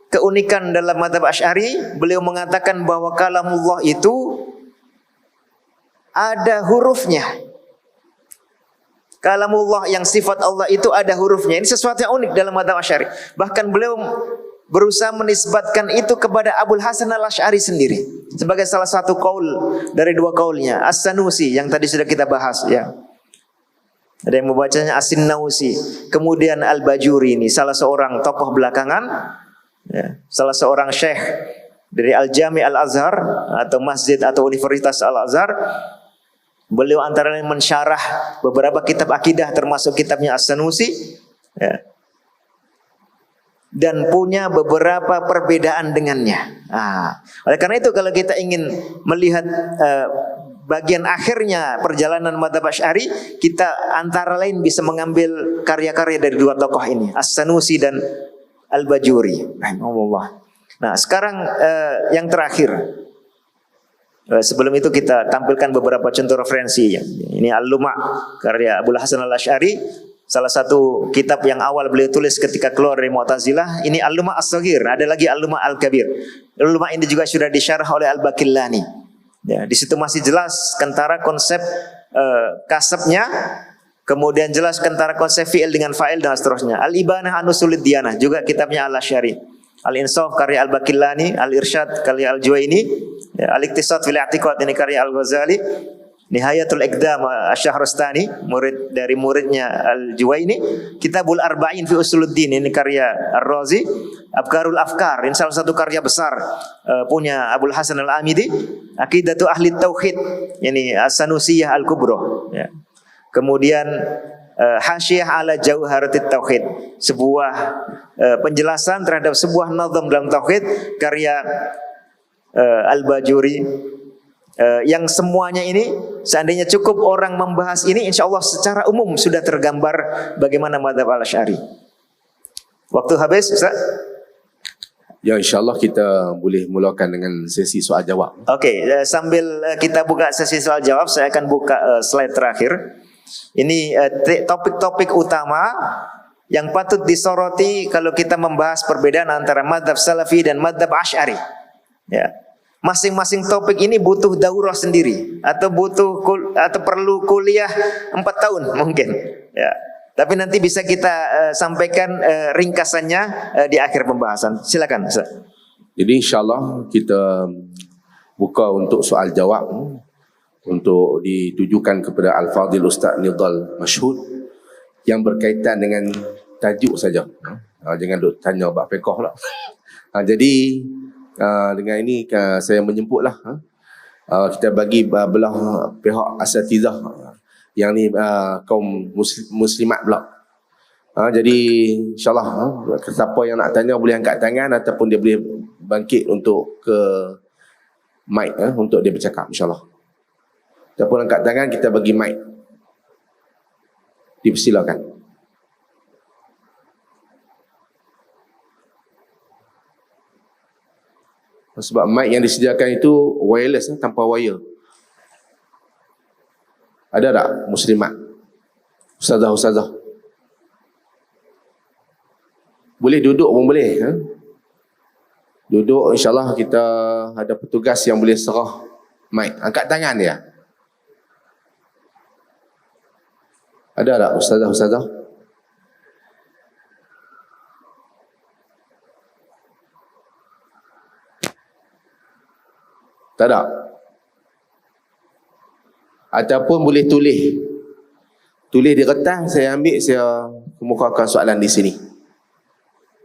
keunikan dalam madzhab Asy'ari. Beliau mengatakan bahwa kalamullah itu ada hurufnya. Kalamullah yang sifat Allah itu ada hurufnya. Ini sesuatu yang unik dalam madzhab Asy'ari. Bahkan beliau berusaha menisbatkan itu kepada Abul Hasan Al-Asy'ari sendiri sebagai salah satu qaul dari dua qaulnya. As-Sanusi yang tadi sudah kita bahas ya. Ada yang membacanya As-Sinnausi. Kemudian Al-Bajuri ini salah seorang tokoh belakangan ya, salah seorang syekh dari Al-Jami' Al-Azhar atau masjid atau Universitas Al-Azhar. Beliau antara lain mensyarah beberapa kitab akidah termasuk kitabnya As-Sanusi ya, dan punya beberapa perbedaan dengannya. Oleh karena itu kalau kita ingin melihat bagian akhirnya perjalanan madzhab Asy'ari, kita antara lain bisa mengambil karya-karya dari dua tokoh ini, As-Sanusi dan Al-Bajuri rahimahullah. Nah, sekarang yang terakhir. Sebelum itu kita tampilkan beberapa contoh referensi. Ini Al-Luma' karya Abul Hasan Al-Asy'ari, salah satu kitab yang awal beliau tulis ketika keluar dari Mu'tazilah. Ini Al-Luma' As-Shaghir, ada lagi Al-Luma' Al-Kabir. Al-Luma' ini juga sudah disyarah oleh Al-Baqillani. Ya, di situ masih jelas kentara konsep kasabnya, kemudian jelas kentara konsep fi'il dengan fa'il dan seterusnya. Al-Ibanah an Usulid Diyanah juga kitabnya Al-Asy'ari. Al-Insaf karya Al-Baqillani, Al-Irsyad karya Al-Juwaini, ya, Al-Iqtisad fil I'tiqad ini karya Al-Ghazali, Nihayatul Iqdam Asy-Syahrastani murid dari muridnya Al-Juwaini, Kitabul Arba'in fi Usuluddin ini karya Ar-Razi, Afkarul Afkar ini salah satu karya besar punya Abul Hasan Al-Amidi, Aqidatu Ahli Tauhid ini As-Sanusiyah Al-Kubra ya. Kemudian Hasyiyah ala Jauharatit Tauhid, sebuah penjelasan terhadap sebuah nazam dalam tauhid karya Al-Bajuri, yang semuanya ini seandainya cukup orang membahas ini, insya Allah secara umum sudah tergambar bagaimana madzhab Al-Asy'ari. Waktu habis, Ustaz? Ya, insya Allah kita boleh mulakan dengan sesi soal jawab. Oke, sambil kita buka sesi soal jawab, saya akan buka slide terakhir. Ini topik-topik utama yang patut disoroti kalau kita membahas perbedaan antara madzhab Salafi dan madzhab Asy'ari. Ya. Masing-masing topik ini butuh daurah sendiri atau perlu kuliah 4 tahun mungkin. Ya. Tapi nanti bisa kita sampaikan ringkasannya di akhir pembahasan. Silakan, Ustaz. Jadi insya Allah kita buka untuk soal jawab, untuk ditujukan kepada Al-Fadhil Ustaz Nidal Mashhud yang berkaitan dengan tajuk saja. Jangan duk tanya bab fiqh pula. Jadi dengan ini saya menjemputlah kita bagi belah pihak asatizah yang ni kaum muslimat pula. Jadi insyaAllah siapa yang nak tanya boleh angkat tangan ataupun dia boleh bangkit untuk ke mic untuk dia bercakap insyaAllah. Siapa angkat tangan kita bagi mic. Dipersilakan. Sebab mic yang disediakan itu wireless tanpa wire. Ada tak muslimat? Ustazah-ustazah? Boleh duduk pun boleh. Duduk insyaAllah kita ada petugas yang boleh serah mic. Angkat tangan dia. Ada tak ustazah-ustazah? Tak ada. Ataupun boleh tulis. Tulis di kertas, saya ambil, saya kemukakan soalan di sini.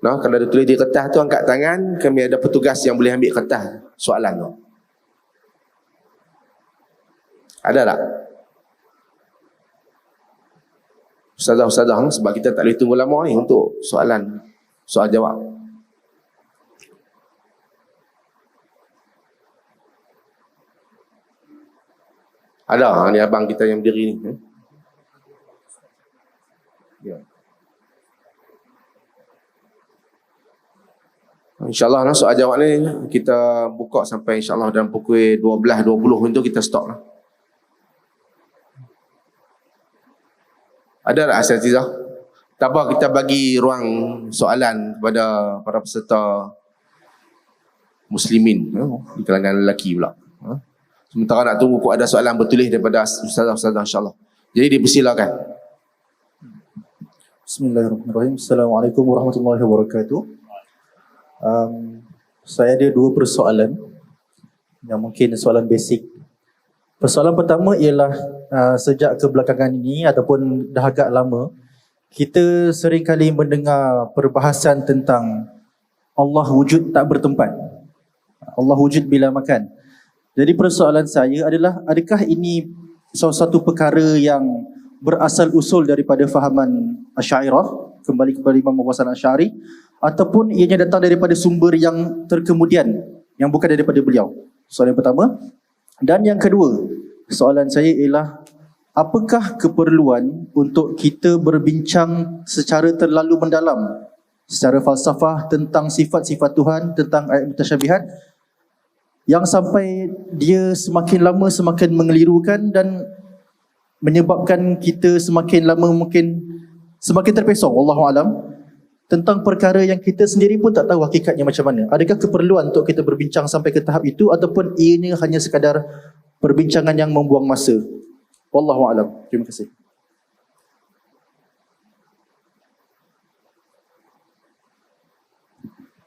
Nah, kalau ada tulis di kertas tu angkat tangan, kami ada petugas yang boleh ambil kertas soalan tu. Ada tak? Ustazah-ustazah, sebab kita tak boleh tunggu lama ni untuk soalan, soal jawab. Ada, ni abang kita yang berdiri ni. Ya. InsyaAllah soal jawab ni kita buka sampai insyaAllah dalam pukul 12.20 itu kita stop lah. Ada tak asatizah? Tak apa, kita bagi ruang soalan kepada para peserta muslimin di kalangan lelaki pula. Sementara nak tunggu kok ada soalan bertulis daripada ustazah-ustazah insyaAllah. Jadi dipersilakan. Bismillahirrahmanirrahim. Assalamualaikum warahmatullahi wabarakatuh. Saya ada dua persoalan yang mungkin soalan basic. Persoalan pertama ialah sejak kebelakangan ini ataupun dah agak lama kita sering kali mendengar perbahasan tentang Allah wujud tak bertempat. Allah wujud bila makan. Jadi persoalan saya adalah, adakah ini salah satu perkara yang berasal usul daripada fahaman Asy'ariyah, kembali kepada Imam Abu Hasan Asy'ari, ataupun ianya datang daripada sumber yang terkemudian yang bukan daripada beliau? Soalan yang pertama. Dan yang kedua, soalan saya ialah, apakah keperluan untuk kita berbincang secara terlalu mendalam secara falsafah tentang sifat-sifat Tuhan, tentang ayat mutasyabihat, yang sampai dia semakin lama semakin mengelirukan dan menyebabkan kita semakin lama mungkin semakin terpesong, wallahu alam, tentang perkara yang kita sendiri pun tak tahu hakikatnya macam mana. Adakah keperluan untuk kita berbincang sampai ke tahap itu, ataupun ianya hanya sekadar perbincangan yang membuang masa? Wallahu alam. Terima kasih.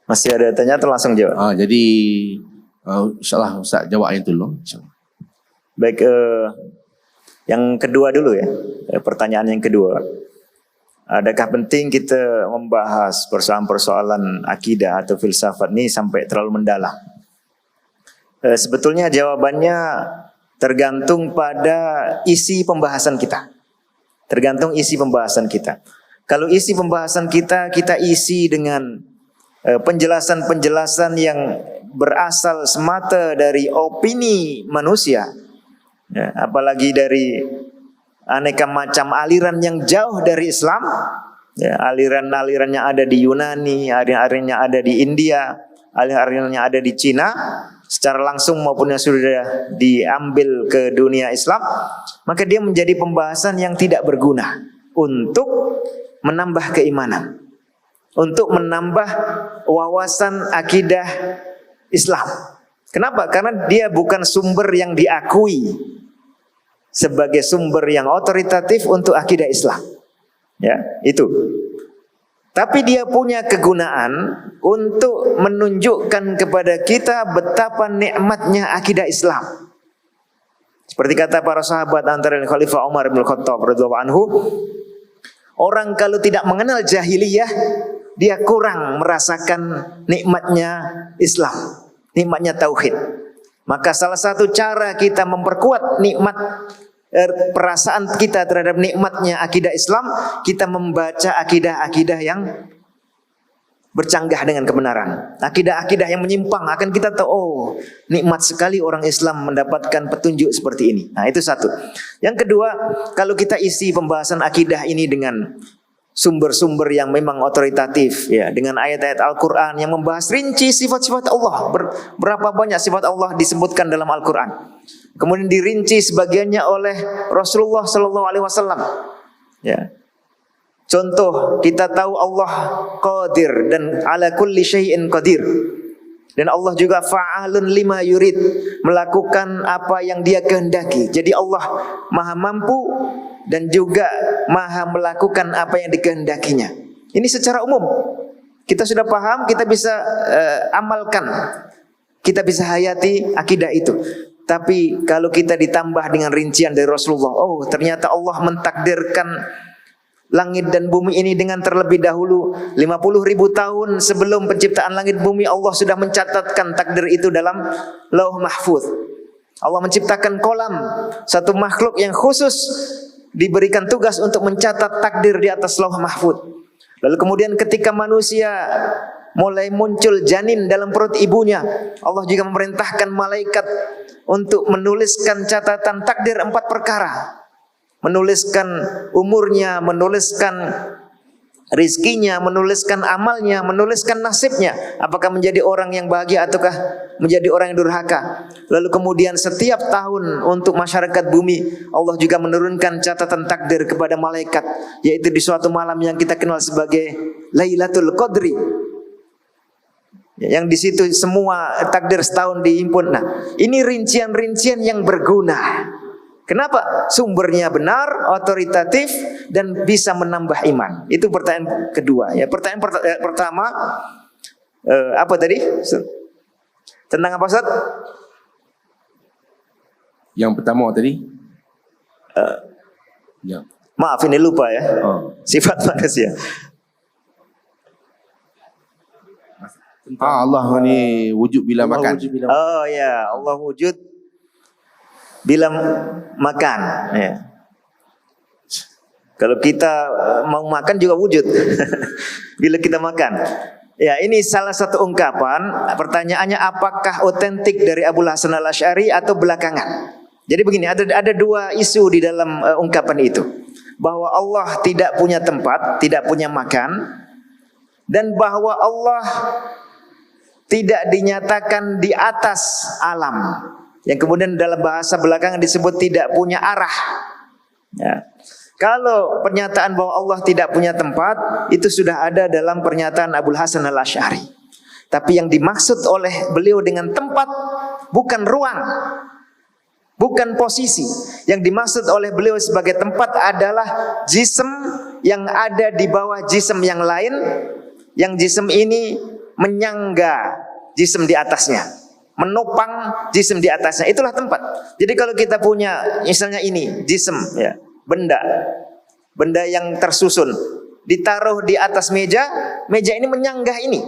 Masih ada tanya atau langsung jawab? Jadi insyaAllah Ustaz jawab yang dulu. InsyaAllah. Baik, yang kedua dulu ya. Pertanyaan yang kedua. Adakah penting kita membahas persoalan-persoalan akidah atau filsafat ini sampai terlalu mendalam? Sebetulnya jawabannya tergantung pada isi pembahasan kita. Tergantung isi pembahasan kita. Kalau isi pembahasan kita isi dengan penjelasan-penjelasan yang berasal semata dari opini manusia, ya, apalagi dari aneka macam aliran yang jauh dari Islam, ya, aliran-aliran yang ada di Yunani, aliran yang ada di India, aliran yang ada di Cina, secara langsung maupun yang sudah diambil ke dunia Islam, maka dia menjadi pembahasan yang tidak berguna untuk menambah keimanan, untuk menambah wawasan akidah Islam. Kenapa? Karena dia bukan sumber yang diakui sebagai sumber yang otoritatif untuk akidah Islam. Ya, itu. Tapi dia punya kegunaan untuk menunjukkan kepada kita betapa nikmatnya akidah Islam. Seperti kata para sahabat antara Khalifah Umar bin Khattab radhiyallahu anhu, orang kalau tidak mengenal jahiliyah, dia kurang merasakan nikmatnya Islam, nikmatnya tauhid. Maka salah satu cara kita memperkuat nikmat perasaan kita terhadap nikmatnya akidah Islam, kita membaca akidah-akidah yang bercanggah dengan kebenaran. Akidah-akidah yang menyimpang akan kita tahu, oh, nikmat sekali orang Islam mendapatkan petunjuk seperti ini. Nah, itu satu. Yang kedua, kalau kita isi pembahasan akidah ini dengan sumber-sumber yang memang otoritatif, ya, dengan ayat-ayat Al-Quran yang membahas rinci sifat-sifat Allah. Berapa banyak sifat Allah disebutkan dalam Al-Quran. Kemudian dirinci sebagiannya oleh Rasulullah Sallallahu Alaihi Wasallam. Ya. Contoh, kita tahu Allah Qadir dan ala kulli syai'in qadir. Dan Allah juga fa'alun lima yurid, melakukan apa yang Dia kehendaki. Jadi Allah Maha mampu dan juga Maha melakukan apa yang dikehendakinya. Ini secara umum. Kita sudah paham, kita bisa amalkan. Kita bisa hayati akidah itu. Tapi kalau kita ditambah dengan rincian dari Rasulullah, oh ternyata Allah mentakdirkan langit dan bumi ini dengan terlebih dahulu 50.000 tahun sebelum penciptaan langit bumi. Allah sudah mencatatkan takdir itu dalam Lauh Mahfuz. Allah menciptakan kolam, satu makhluk yang khusus diberikan tugas untuk mencatat takdir di atas Lauh Mahfuz. Lalu kemudian ketika manusia mulai muncul janin dalam perut ibunya, Allah juga memerintahkan malaikat untuk menuliskan catatan takdir 4 perkara. Menuliskan umurnya, menuliskan rizkinya, menuliskan amalnya, menuliskan nasibnya. Apakah menjadi orang yang bahagia ataukah menjadi orang yang durhaka. Lalu kemudian setiap tahun untuk masyarakat bumi, Allah juga menurunkan catatan takdir kepada malaikat, yaitu di suatu malam yang kita kenal sebagai Lailatul Qadri. Yang di situ semua takdir setahun dihimpun. Nah, ini rincian-rincian yang berguna. Kenapa? Sumbernya benar, otoritatif, dan bisa menambah iman. Itu pertanyaan kedua. Ya, pertanyaan pertama, apa tadi? Tentang apa, Ustaz? Yang pertama tadi? Ya. Maaf, ini lupa ya. Sifat manusia. Allah ni wujud bila makan. Oh ya, Allah wujud bila makan. Ya. Kalau kita mau makan juga wujud bila kita makan. Ya, ini salah satu ungkapan. Pertanyaannya, apakah otentik dari Abul Hasan Al-Asy'ari atau belakangan? Jadi begini, ada dua isu di dalam ungkapan itu. Bahwa Allah tidak punya tempat, tidak punya makan, dan bahwa Allah tidak dinyatakan di atas alam, yang kemudian dalam bahasa belakangan disebut tidak punya arah. Ya. Kalau pernyataan bahwa Allah tidak punya tempat, itu sudah ada dalam pernyataan Abul Hasan Al-Asy'ari. Tapi yang dimaksud oleh beliau dengan tempat bukan ruang, bukan posisi. Yang dimaksud oleh beliau sebagai tempat adalah jism yang ada di bawah jism yang lain, yang jism ini menyangga jism di atasnya, menopang jism di atasnya. Itulah tempat. Jadi kalau kita punya misalnya ini jism, ya, benda yang tersusun ditaruh di atas meja, meja ini menyanggah ini,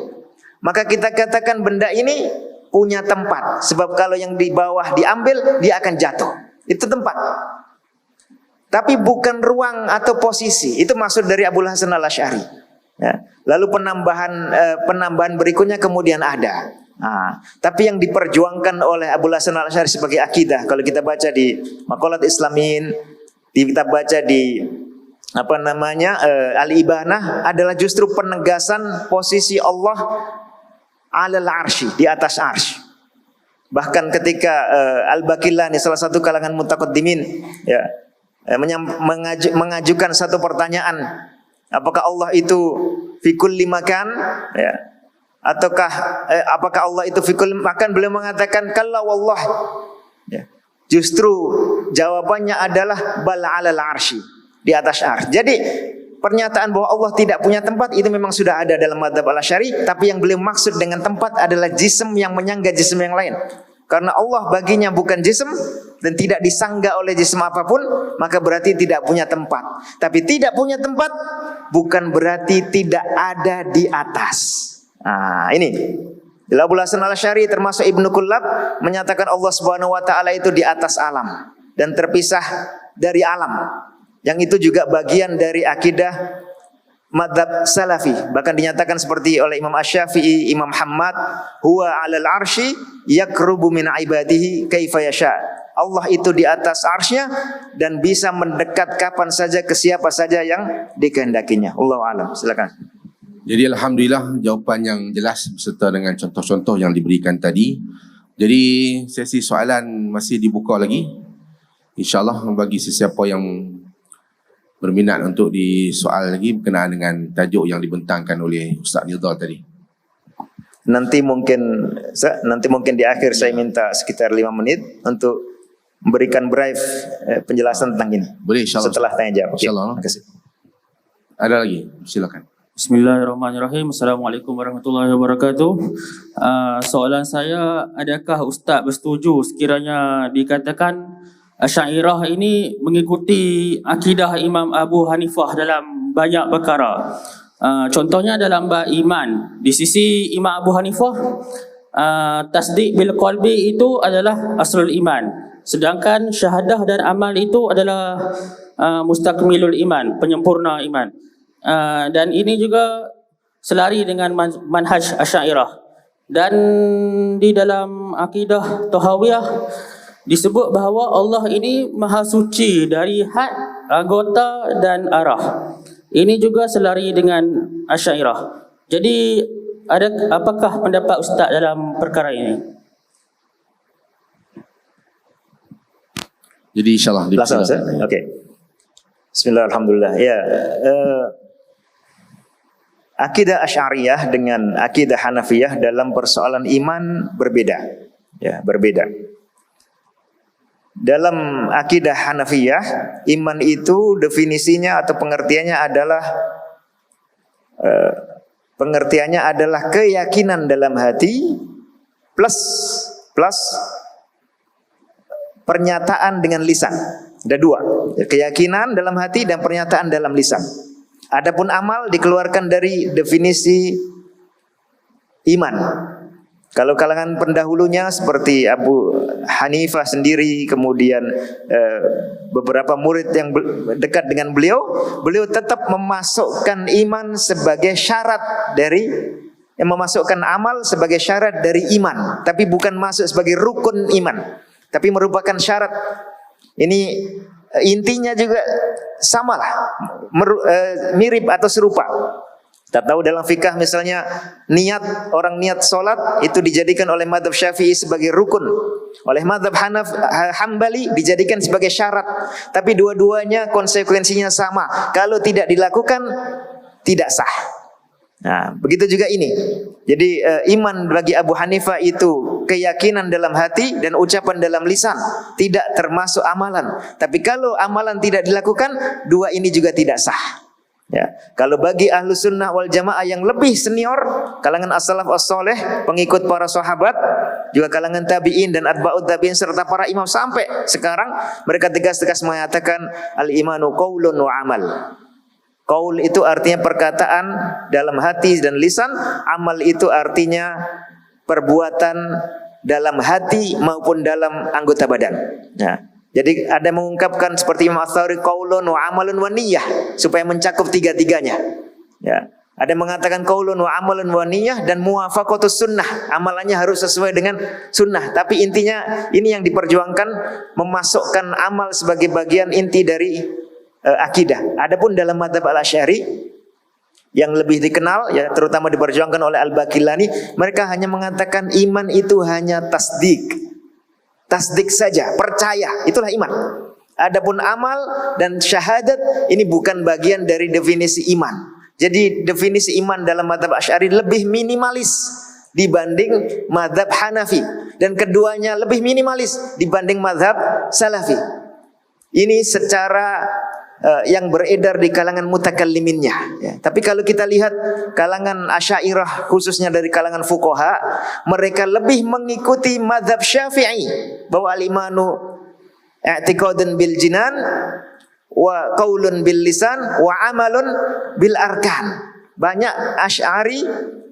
maka kita katakan benda ini punya tempat. Sebab kalau yang di bawah diambil, dia akan jatuh. Itu tempat. Tapi bukan ruang atau posisi. Itu maksud dari Abul Hasan Al-Asy'ari. Ya. Lalu penambahan berikutnya kemudian ada. Nah, tapi yang diperjuangkan oleh Abul Hasan Al-Asy'ari sebagai akidah, kalau kita baca di Maqalat Islamin, kita baca di Al-Ibanah, adalah justru penegasan posisi Allah alal arsy, di atas arsy. Bahkan ketika Al-Baqillani, salah satu kalangan mutaqaddimin, ya, mengajukan satu pertanyaan, apakah Allah itu fi kulli makan, ya, ataukah apakah Allah itu fi kulli makan? Beliau mengatakan kalla wallah, ya. Justru jawabannya adalah bal alal arsy, di atas arsy. Jadi pernyataan bahwa Allah tidak punya tempat itu memang sudah ada dalam mazhab Al-Asy'ari, tapi yang beliau maksud dengan tempat adalah jism yang menyangga jism yang lain. Karena Allah baginya bukan jism dan tidak disangga oleh jism apapun, maka berarti tidak punya tempat. Tapi tidak punya tempat bukan berarti tidak ada di atas. Nah, ini Abul Hasan Al-Asy'ari termasuk Ibnu Kullab menyatakan Allah Subhanahu wa taala itu di atas alam dan terpisah dari alam. Yang itu juga bagian dari akidah madzhab salafi. Bahkan dinyatakan seperti oleh Imam Asy-Syafi'i, Imam Hammad, huwa 'alal 'arsy yakrubu min 'ibadihi kaifa yasha. Allah itu di atas arsy-Nya dan bisa mendekat kapan saja ke siapa saja yang dikehendakinya. Allahu a'lam. Silakan. Jadi alhamdulillah jawapan yang jelas beserta dengan contoh-contoh yang diberikan tadi. Jadi sesi soalan masih dibuka lagi. InsyaAllah bagi sesiapa yang berminat untuk disoal lagi berkenaan dengan tajuk yang dibentangkan oleh Ustaz Nidhal tadi. Nanti mungkin di akhir saya minta sekitar 5 menit untuk memberikan brief penjelasan tentang ini. Boleh insyaAllah. Setelah tanya jawab. InsyaAllah. Terima kasih. Ada lagi? Silakan. Bismillahirrahmanirrahim. Assalamualaikum warahmatullahi wabarakatuh. Soalan saya, adakah Ustaz bersetuju sekiranya dikatakan Asy'ariyah ini mengikuti akidah Imam Abu Hanifah dalam banyak perkara? Contohnya dalam bab iman. Di sisi Imam Abu Hanifah, tasdik bil qalbi itu adalah aslul iman. Sedangkan syahadah dan amal itu adalah mustakmilul iman, penyempurna iman. Dan ini juga selari dengan manhaj Asy'ariyah. Dan di dalam akidah Tahawiyah disebut bahawa Allah ini maha suci dari had, anggota dan arah. Ini juga selari dengan Asy'ariyah. Jadi apakah pendapat Ustaz dalam perkara ini? Jadi insyaAllah Langsung Ustaz. Oke. Bismillah, alhamdulillah. Ya, akidah Asy'ariyah dengan akidah Hanafiyah dalam persoalan iman berbeda. Ya, berbeda. Dalam akidah Hanafiyah, iman itu definisinya atau pengertiannya adalah keyakinan dalam hati plus pernyataan dengan lisan. Ada dua, keyakinan dalam hati dan pernyataan dalam lisan. Adapun amal dikeluarkan dari definisi iman. Kalau kalangan pendahulunya seperti Abu Hanifah sendiri, kemudian beberapa murid yang dekat dengan beliau tetap memasukkan iman sebagai syarat dari, memasukkan amal sebagai syarat dari iman, tapi bukan masuk sebagai rukun iman, tapi merupakan syarat. Ini intinya juga samalah, mirip atau serupa. Kita tahu dalam fikah misalnya orang niat solat itu dijadikan oleh mazhab Syafi'i sebagai rukun, oleh mazhab Hambali dijadikan sebagai syarat. Tapi dua-duanya konsekuensinya sama. Kalau tidak dilakukan tidak sah. Nah, begitu juga ini. Jadi iman bagi Abu Hanifah itu keyakinan dalam hati dan ucapan dalam lisan, tidak termasuk amalan. Tapi kalau amalan tidak dilakukan, dua ini juga tidak sah. Ya, kalau bagi ahlu sunnah wal jamaah yang lebih senior, kalangan as-salaf as-soleh, pengikut para sahabat, juga kalangan tabi'in dan atba'ut tabi'in serta para imam sampai sekarang, mereka tegas-tegas mengatakan al-imanu qaulun wa amal. Qaul itu artinya perkataan dalam hati dan lisan, amal itu artinya perbuatan dalam hati maupun dalam anggota badan. Nah, jadi ada mengungkapkan seperti Imam Ats-Tsauri qaulun wa amalun wa niyyah supaya mencakup tiga-tiganya. Ya, ada mengatakan qaulun wa amalun wa niyyah dan muwafaqatus sunnah, amalannya harus sesuai dengan sunnah. Tapi intinya ini yang diperjuangkan, memasukkan amal sebagai bagian inti dari akidah. Adapun dalam mazhab Al-Asy'ari yang lebih dikenal, ya terutama diperjuangkan oleh Al-Baqillani, mereka hanya mengatakan iman itu hanya tasdik. Tasdik saja, percaya, itulah iman. Adapun amal dan syahadat ini bukan bagian dari definisi iman. Jadi definisi iman dalam mazhab Asy'ari lebih minimalis dibanding mazhab Hanafi, dan keduanya lebih minimalis dibanding mazhab Salafi. Ini secara yang beredar di kalangan mutakalliminnya. Ya. Tapi kalau kita lihat kalangan Asy'ariyah, khususnya dari kalangan fuqaha, mereka lebih mengikuti mazhab Syafi'i bahwa al-imanu i'tiqadun bil jinan wa qaulun bil lisan wa amalun bil arkan. Banyak Asy'ari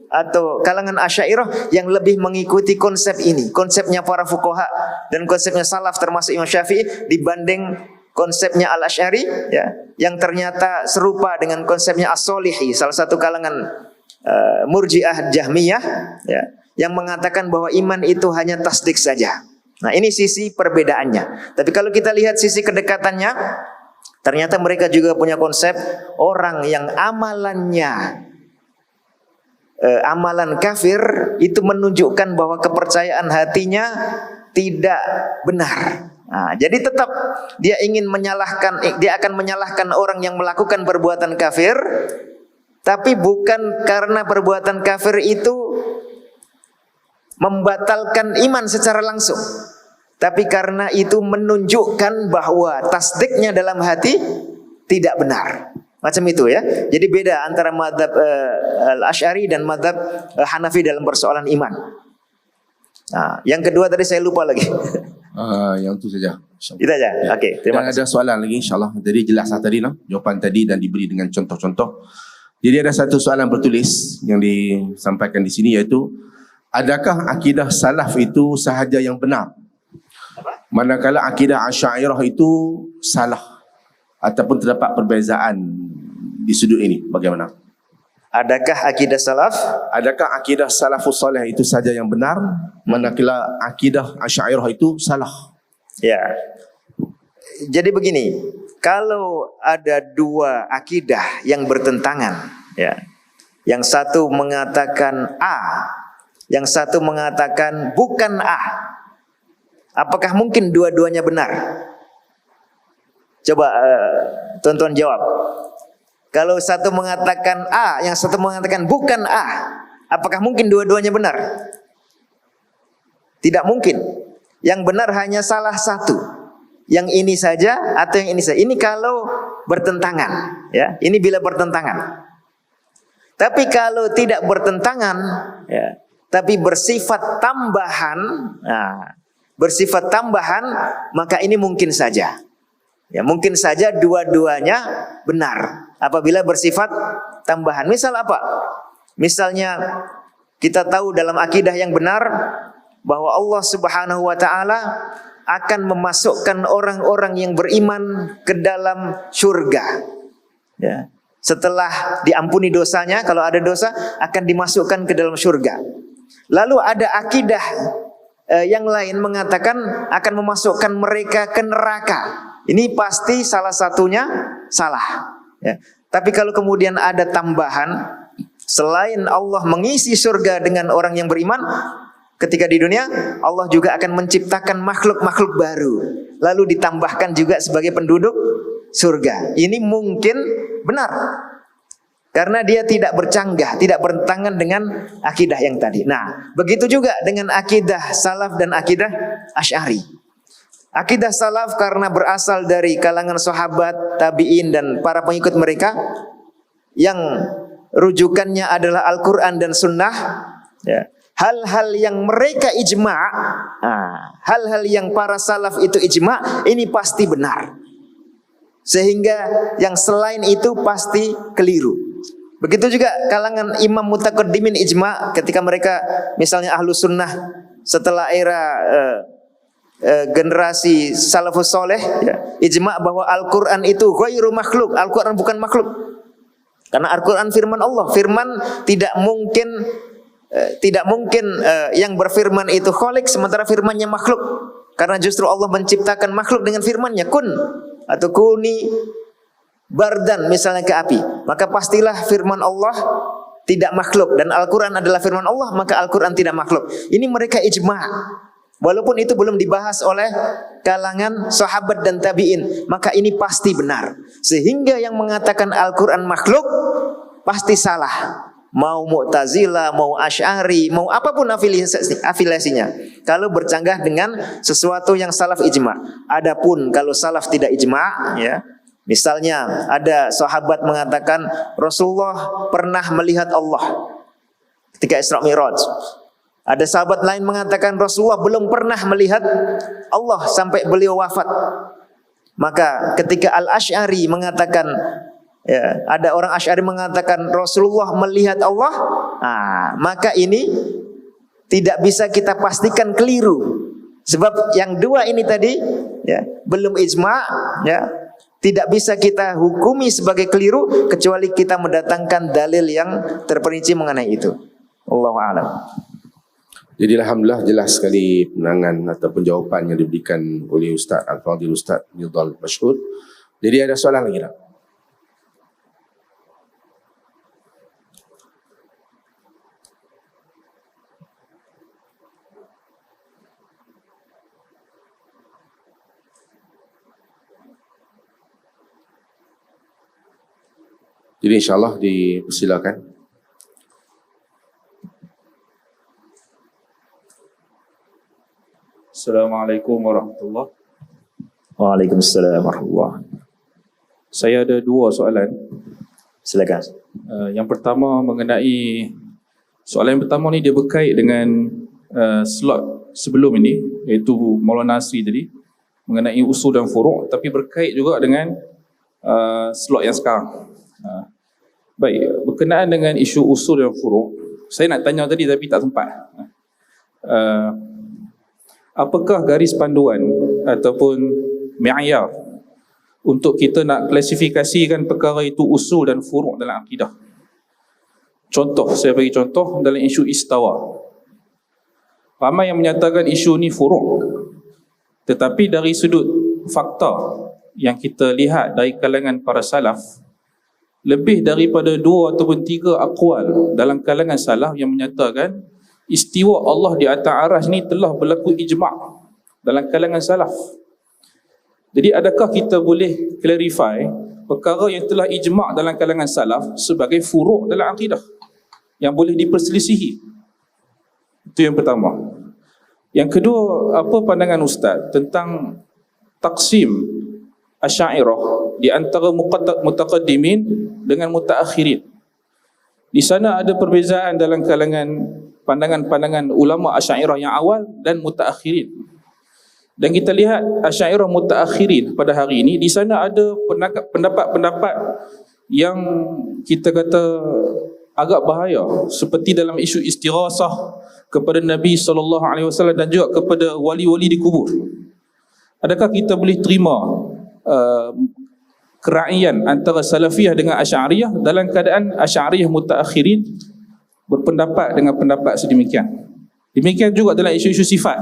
atau kalangan Asy'ariyah yang lebih mengikuti konsep ini, konsepnya para fuqaha dan konsepnya salaf termasuk Imam Syafi'i dibanding konsepnya Al-Asy'ari, ya, yang ternyata serupa dengan konsepnya As-Solihi, salah satu kalangan Murji'ah Jahmiyah, ya, yang mengatakan bahwa iman itu hanya tasdik saja. Nah, ini sisi perbedaannya. Tapi kalau kita lihat sisi kedekatannya, ternyata mereka juga punya konsep orang yang amalan kafir itu menunjukkan bahwa kepercayaan hatinya tidak benar. Nah, jadi tetap dia akan menyalahkan orang yang melakukan perbuatan kafir, tapi bukan karena perbuatan kafir itu membatalkan iman secara langsung, tapi karena itu menunjukkan bahwa tasdiknya dalam hati tidak benar. Macam itu ya. Jadi beda antara mazhab Al-Asy'ari dan mazhab Hanafi dalam persoalan iman. Nah, yang kedua tadi saya lupa lagi. Yang itu saja. Itu aja. Oke, terima Dan kasih. ada soalan lagi insyaAllah. Jadi jelas tadi lah jawapan tadi dan diberi dengan contoh-contoh. Jadi ada satu soalan bertulis yang disampaikan di sini, iaitu adakah akidah salaf itu sahaja yang benar? Manakala akidah Asy'ariyah itu salah ataupun terdapat perbezaan di sudut ini, bagaimana? Adakah akidah salaf? Adakah akidah salafus salih itu saja yang benar, manakala akidah Asy'ariyah itu salah? Ya. Jadi begini, kalau ada dua akidah yang bertentangan, ya. Yang satu mengatakan A, yang satu mengatakan bukan A. Apakah mungkin dua-duanya benar? Coba tonton jawab. Kalau satu mengatakan A, yang satu mengatakan bukan A, apakah mungkin dua-duanya benar? Tidak mungkin. Yang benar hanya salah satu. Yang ini saja atau yang ini saja. Ini kalau bertentangan, ya. Ini bila bertentangan. Tapi kalau tidak bertentangan, ya, tapi bersifat tambahan, nah, bersifat tambahan, maka ini mungkin saja. Ya, mungkin saja dua-duanya benar apabila bersifat tambahan. Misal apa? Misalnya kita tahu dalam akidah yang benar bahwa Allah Subhanahu wa taala akan memasukkan orang-orang yang beriman ke dalam surga. Ya. Setelah diampuni dosanya, kalau ada dosa akan dimasukkan ke dalam surga. Lalu ada akidah yang lain mengatakan akan memasukkan mereka ke neraka. Ini pasti salah satunya salah. Ya. Tapi kalau kemudian ada tambahan, selain Allah mengisi surga dengan orang yang beriman, ketika di dunia Allah juga akan menciptakan makhluk-makhluk baru, lalu ditambahkan juga sebagai penduduk surga. Ini mungkin benar, karena dia tidak bercanggah, tidak bertentangan dengan akidah yang tadi. Nah, begitu juga dengan akidah salaf dan akidah Asy'ari. Akidah salaf karena berasal dari kalangan sahabat, tabi'in dan para pengikut mereka yang rujukannya adalah Al-Quran dan Sunnah, ya. Hal-hal yang mereka ijma', hal-hal yang para salaf itu ijma', ini pasti benar. Sehingga yang selain itu pasti keliru. Begitu juga kalangan imam mutaqaddimin ijma', ketika mereka misalnya Ahlus Sunnah setelah era generasi salafus soleh, ya, ijma' bahwa Al-Quran itu ghairu makhluk, Al-Quran bukan makhluk. Karena Al-Quran firman Allah, firman tidak mungkin yang berfirman itu khalik sementara firmannya makhluk. Karena justru Allah menciptakan makhluk dengan firmannya, kun atau kuni bardan misalnya ke api. Maka pastilah firman Allah tidak makhluk, dan Al-Quran adalah firman Allah, maka Al-Quran tidak makhluk. Ini mereka ijma'. Walaupun itu belum dibahas oleh kalangan sahabat dan tabi'in, maka ini pasti benar. Sehingga yang mengatakan Al-Quran makhluk pasti salah. Mau Mu'tazilah, mau Asy'ari, mau apapun afiliasinya, kalau bercanggah dengan sesuatu yang salaf ijma'. Adapun kalau salaf tidak ijma', ya, Misalnya ada sahabat mengatakan Rasulullah pernah melihat Allah ketika Isra Mi'raj. Ada sahabat lain mengatakan Rasulullah belum pernah melihat Allah sampai beliau wafat. Maka ketika Al-Asy'ari mengatakan, ya, ada orang Asy'ari mengatakan Rasulullah melihat Allah, maka ini tidak bisa kita pastikan keliru. Sebab yang dua ini tadi, ya, belum ijma', ya, tidak bisa kita hukumi sebagai keliru kecuali kita mendatangkan dalil yang terperinci mengenai itu. Wallahu a'lam. Jadi alhamdulillah jelas sekali penangan ataupun jawapan yang diberikan oleh Ustaz Al-Fadhil Ustaz Nidhal Mashhud. Jadi ada soalan lagi tak? Jadi insyaAllah dipersilakan. Assalamualaikum warahmatullahi. Waalaikumsalam warahmatullahi. Saya ada dua soalan. Silakan. Yang pertama mengenai soalan yang pertama ni dia berkait dengan slot sebelum ini, iaitu Maulana Nasri tadi mengenai usul dan furuk, tapi berkait juga dengan slot yang sekarang. Baik, berkenaan dengan isu usul dan furuk, saya nak tanya tadi tapi tak sempat. Apakah garis panduan ataupun mi'yar untuk kita nak klasifikasikan perkara itu usul dan furuk dalam akidah? Contoh, saya bagi contoh dalam isu istawa. Ramai yang menyatakan isu ni furuk, tetapi dari sudut fakta yang kita lihat dari kalangan para salaf, lebih daripada 2 ataupun 3 aqwal dalam kalangan salaf yang menyatakan istiwa Allah di atas arasy ni telah berlaku ijma' dalam kalangan salaf. Jadi adakah kita boleh clarify perkara yang telah ijma' dalam kalangan salaf sebagai furuk dalam akidah yang boleh diperselisihi? Itu yang pertama. Yang kedua, apa pandangan Ustaz tentang taksim Asy'ariyah di antara mutaqaddimin dengan mutaakhirin? Di sana ada perbezaan dalam kalangan pandangan-pandangan ulama Asy'ariyah yang awal dan mutaakhirin. Dan kita lihat Asy'ariyah mutaakhirin pada hari ini, di sana ada pendapat-pendapat yang kita kata agak bahaya, seperti dalam isu istighasah kepada Nabi SAW dan juga kepada wali-wali di kubur. Adakah kita boleh terima keraian antara Salafiyah dengan Asy'ariyah dalam keadaan Asy'ariyah mutaakhirin berpendapat dengan pendapat sedemikian? Demikian juga dalam isu-isu sifat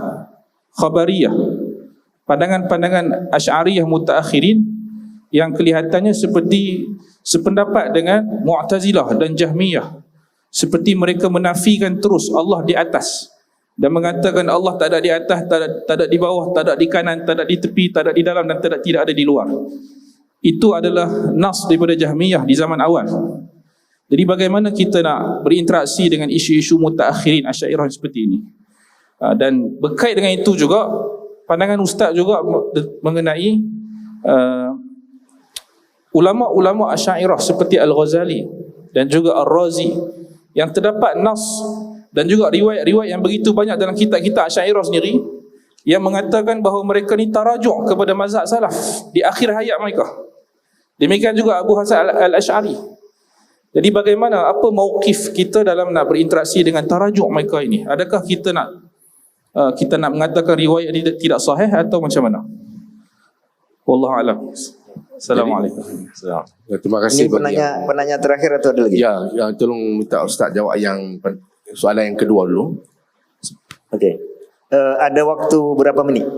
khabariyah, pandangan-pandangan Asy'ariyah mutaakhirin yang kelihatannya seperti sependapat dengan Mu'tazilah dan Jahmiyah, seperti mereka menafikan terus Allah di atas dan mengatakan Allah tak ada di atas, tak ada di bawah, tak ada di kanan, tak ada di tepi, tak ada di dalam dan tidak ada di luar. Itu adalah nas daripada Jahmiyah di zaman awal. Jadi bagaimana kita nak berinteraksi dengan isu-isu mutaakhirin Asy'ariyah seperti ini? Dan berkait dengan itu juga pandangan Ustaz juga mengenai ulama-ulama Asy'ariyah seperti Al-Ghazali dan juga Ar-Razi yang terdapat nas dan juga riwayat-riwayat yang begitu banyak dalam kitab-kitab Asy'ariyah sendiri yang mengatakan bahawa mereka ni tarajuk kepada mazhab salaf di akhir hayat mereka. Demikian juga Abu Hasan Al-Asy'ari. Jadi bagaimana, apa mauqif kita dalam nak berinteraksi dengan tarajuk mereka ini? Adakah kita nak mengatakan riwayat ini tidak sahih atau macam mana? Wallahu a'lam. Assalamualaikum. Ya, terima kasih. Ini penanya terakhir atau ada lagi? Ya, tolong minta Ustaz jawab yang soalan yang kedua dulu. Okey. Ada waktu berapa menit?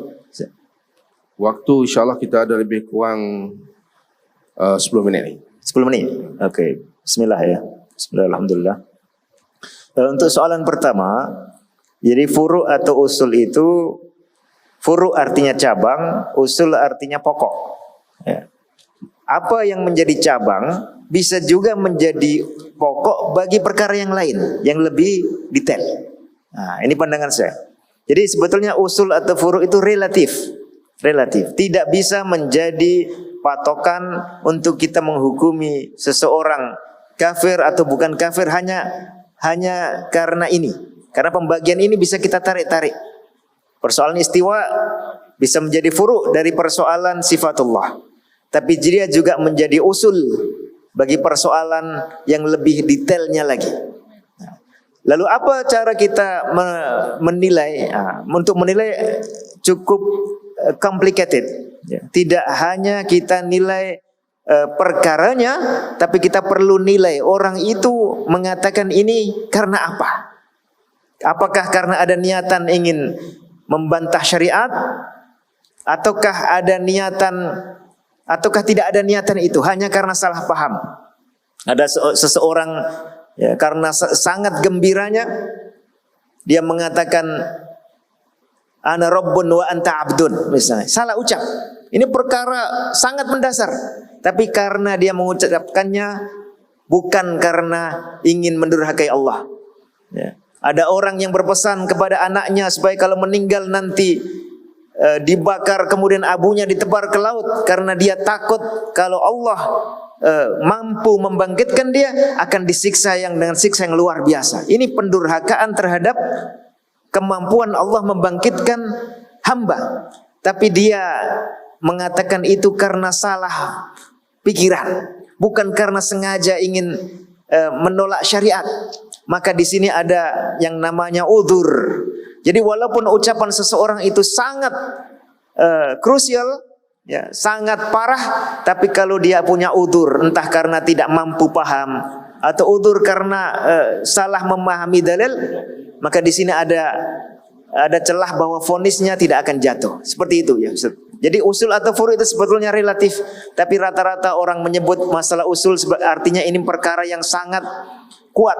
Waktu insyaAllah kita ada lebih kurang 10 minit ni. 10 menit. Okey. Bismillah ya. Bismillah, alhamdulillah. Untuk soalan pertama, jadi furu' atau usul itu, furu' artinya cabang, usul artinya pokok. Ya. Apa yang menjadi cabang bisa juga menjadi pokok bagi perkara yang lain yang lebih detail. Nah, ini pandangan saya. Jadi sebetulnya usul atau furu' itu relatif. Tidak bisa menjadi patokan untuk kita menghukumi seseorang kafir atau bukan kafir hanya karena ini. Karena pembagian ini bisa kita tarik-tarik. Persoalan istiwa bisa menjadi furu' dari persoalan sifatullah. Tapi dia juga menjadi usul bagi persoalan yang lebih detailnya lagi. Lalu apa cara kita menilai? Untuk menilai cukup complicated. Tidak hanya kita nilai perkaranya, tapi kita perlu nilai orang itu mengatakan ini karena apa? Apakah karena ada niatan ingin membantah syariat, ataukah tidak ada niatan itu hanya karena salah paham? Ada seseorang karena sangat gembiranya dia mengatakan ana rabbun wa anta abdun misalnya, salah ucap. Ini perkara sangat mendasar, tapi karena dia mengucapkannya bukan karena ingin mendurhakai Allah. Ada orang yang berpesan kepada anaknya supaya kalau meninggal nanti dibakar, kemudian abunya ditebar ke laut, karena dia takut kalau Allah mampu membangkitkan dia akan disiksa dengan siksa yang luar biasa. Ini pendurhakaan terhadap kemampuan Allah membangkitkan hamba. Tapi dia mengatakan itu karena salah pikiran, bukan karena sengaja ingin menolak syariat. Maka di sini ada yang namanya udzur. Jadi walaupun ucapan seseorang itu sangat krusial, sangat parah, tapi kalau dia punya udzur, entah karena tidak mampu paham atau udzur karena salah memahami dalil, maka di sini ada celah bahwa vonisnya tidak akan jatuh. Seperti itu ya Ustaz. Jadi usul atau furu' itu sebetulnya relatif, tapi rata-rata orang menyebut masalah usul artinya ini perkara yang sangat kuat.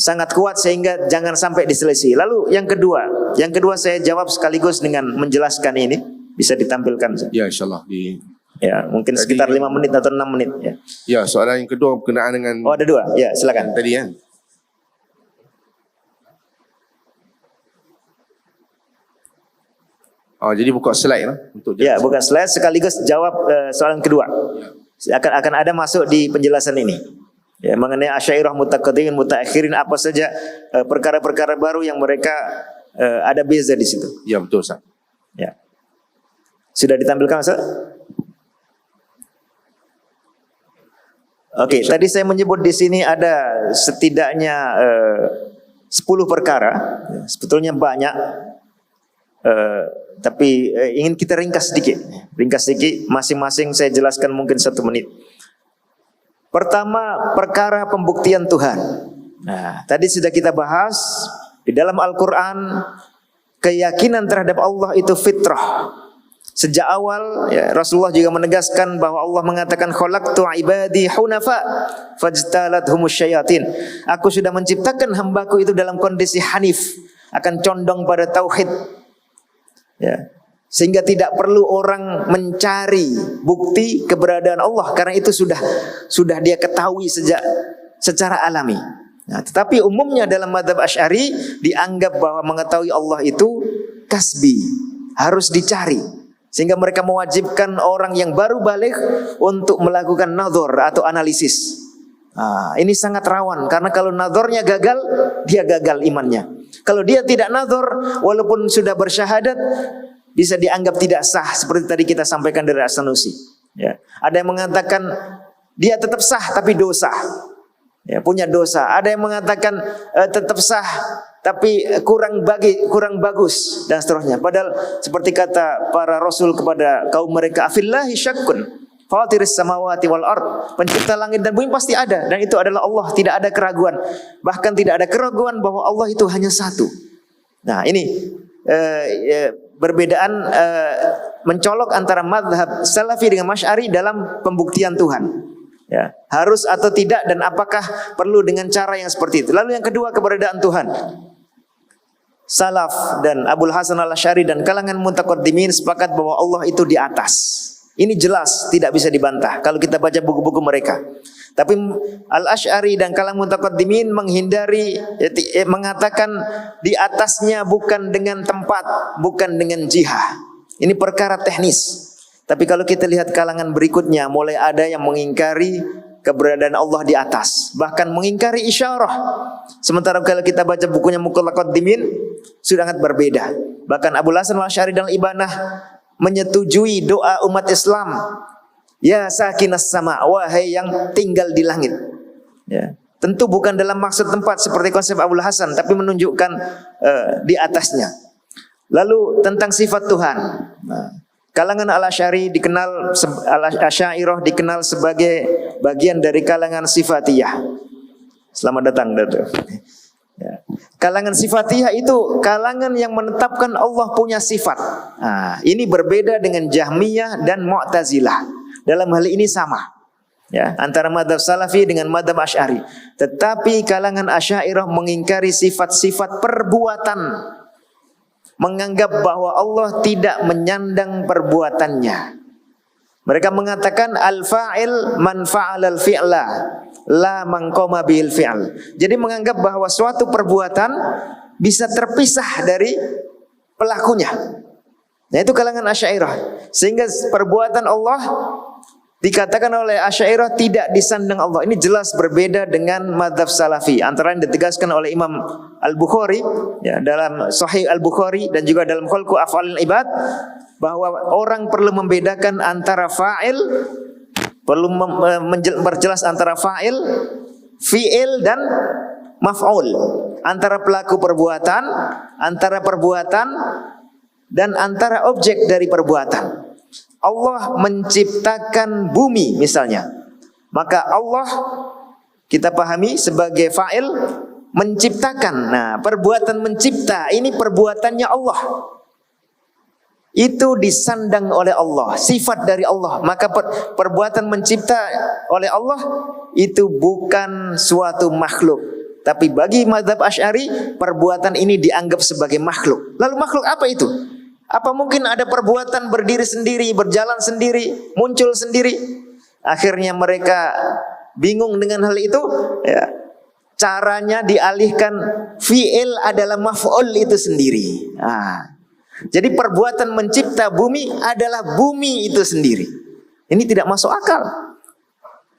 Sangat kuat sehingga jangan sampai diselisih. Lalu yang kedua saya jawab sekaligus dengan menjelaskan ini, bisa ditampilkan. Ya, insyaallah mungkin sekitar 5 menit atau 6 menit ya. Ya, soalan yang kedua berkenaan dengan ada 2. Ya, silakan. Tadi kan. Jadi buka slide lah untuk buka slide sekaligus jawab soalan kedua. Akan ada masuk di penjelasan ini. Mengenai Asy'ariyah mutaqaddimin mutaakhirin, apa saja perkara-perkara baru yang mereka ada beza di situ. Ya, betul Ustaz. Ya. Sudah ditampilkan Ustaz? Oke, tadi saya menyebut di sini ada setidaknya 10 perkara. Sebetulnya banyak. Tapi ingin kita ringkas sedikit. Masing-masing saya jelaskan mungkin 1 menit. Pertama, perkara pembuktian Tuhan. Nah, tadi sudah kita bahas di dalam Al-Quran, keyakinan terhadap Allah itu fitrah. Sejak awal Rasulullah juga menegaskan bahwa Allah mengatakan khalaqtu ibadi hunafa fajtalathumus syayatin. Aku sudah menciptakan hambaku itu dalam kondisi hanif, akan condong pada tauhid. Sehingga tidak perlu orang mencari bukti keberadaan Allah, karena itu sudah dia ketahui secara alami. Nah, tetapi umumnya dalam mazhab Asy'ari dianggap bahwa mengetahui Allah itu kasbi, harus dicari. Sehingga mereka mewajibkan orang yang baru baligh untuk melakukan nadhar atau analisis. Ini sangat rawan, karena kalau nadharnya gagal, dia gagal imannya. Kalau dia tidak nadhar, walaupun sudah bersyahadat, bisa dianggap tidak sah, seperti tadi kita sampaikan dari As-Sanusi. Ada yang mengatakan dia tetap sah tapi dosa, punya dosa. Ada yang mengatakan tetap sah tapi kurang bagus dan seterusnya. Padahal seperti kata para rasul kepada kaum mereka, afillahi syakkun fatiris samawati wal ard, pencipta langit dan bumi pasti ada, dan itu adalah Allah, tidak ada keraguan. Bahkan tidak ada keraguan bahwa Allah itu hanya satu. Nah, ini perbedaan mencolok antara mazhab Salafi dengan Asy'ari dalam pembuktian Tuhan. Harus atau tidak, dan apakah perlu dengan cara yang seperti itu. Lalu yang kedua, keberadaan Tuhan. Salaf dan Abul Hasan Al-Asy'ari dan kalangan mutaqaddimin sepakat bahwa Allah itu di atas. Ini jelas, tidak bisa dibantah kalau kita baca buku-buku mereka. Tapi Al-Asy'ari dan kalangan mutaqaddimin menghindari, mengatakan di atasnya bukan dengan tempat, bukan dengan jihah. Ini perkara teknis. Tapi kalau kita lihat kalangan berikutnya, mulai ada yang mengingkari keberadaan Allah di atas, bahkan mengingkari isyarah. Sementara kalau kita baca bukunya Muqallaqad-Dimin sudah sangat berbeda. Bahkan Abu Hasan Al-Asy'ari dalam Ibanah menyetujui doa umat Islam, ya sakinas sama, wahai yang tinggal di langit. Ya. Tentu bukan dalam maksud tempat seperti konsep Abu Hasan, tapi menunjukkan di atasnya. Lalu tentang sifat Tuhan. Nah, kalangan Al-Asy'ari dikenal, Al-Asy'ariyah dikenal sebagai bagian dari kalangan sifatiyah. Selamat datang, Dato'. Ya. Kalangan sifatiyah itu kalangan yang menetapkan Allah punya sifat. Nah, ini berbeda dengan Jahmiyah dan Mu'tazilah. Dalam hal ini sama. Ya, antara madhab Salafi dengan madhab Asy'ari. Tetapi kalangan Asy'ariyah mengingkari sifat-sifat perbuatan, menganggap bahwa Allah tidak menyandang perbuatannya. Mereka mengatakan al-fa'il man fa'alal fi'la la man qama bil fi'l. Jadi menganggap bahwa suatu perbuatan bisa terpisah dari pelakunya. Nah, itu kalangan Asy'ariyah. Sehingga perbuatan Allah dikatakan oleh Asy'ariyah tidak disandang Allah. Ini jelas berbeda dengan madhab Salafi. Antara yang ditegaskan oleh Imam Al-Bukhari ya, dalam Sahih Al-Bukhari dan juga dalam Khalqu Af'alil Ibad, bahwa orang perlu membedakan antara fa'il, perlu memperjelas antara fa'il, fi'il dan maf'ul, antara pelaku perbuatan, antara perbuatan dan antara objek dari perbuatan. Allah menciptakan bumi misalnya, maka Allah kita pahami sebagai fa'il, menciptakan. Nah, perbuatan mencipta ini perbuatannya Allah, itu disandang oleh Allah, sifat dari Allah. Maka perbuatan mencipta oleh Allah itu bukan suatu makhluk. Tapi bagi mazhab Asy'ari, perbuatan ini dianggap sebagai makhluk. Lalu makhluk apa itu? Apa mungkin ada perbuatan berdiri sendiri, berjalan sendiri, muncul sendiri? Akhirnya mereka bingung dengan hal itu. Ya. Caranya dialihkan fi'il adalah maf'ul itu sendiri. Nah, jadi perbuatan mencipta bumi adalah bumi itu sendiri. Ini tidak masuk akal.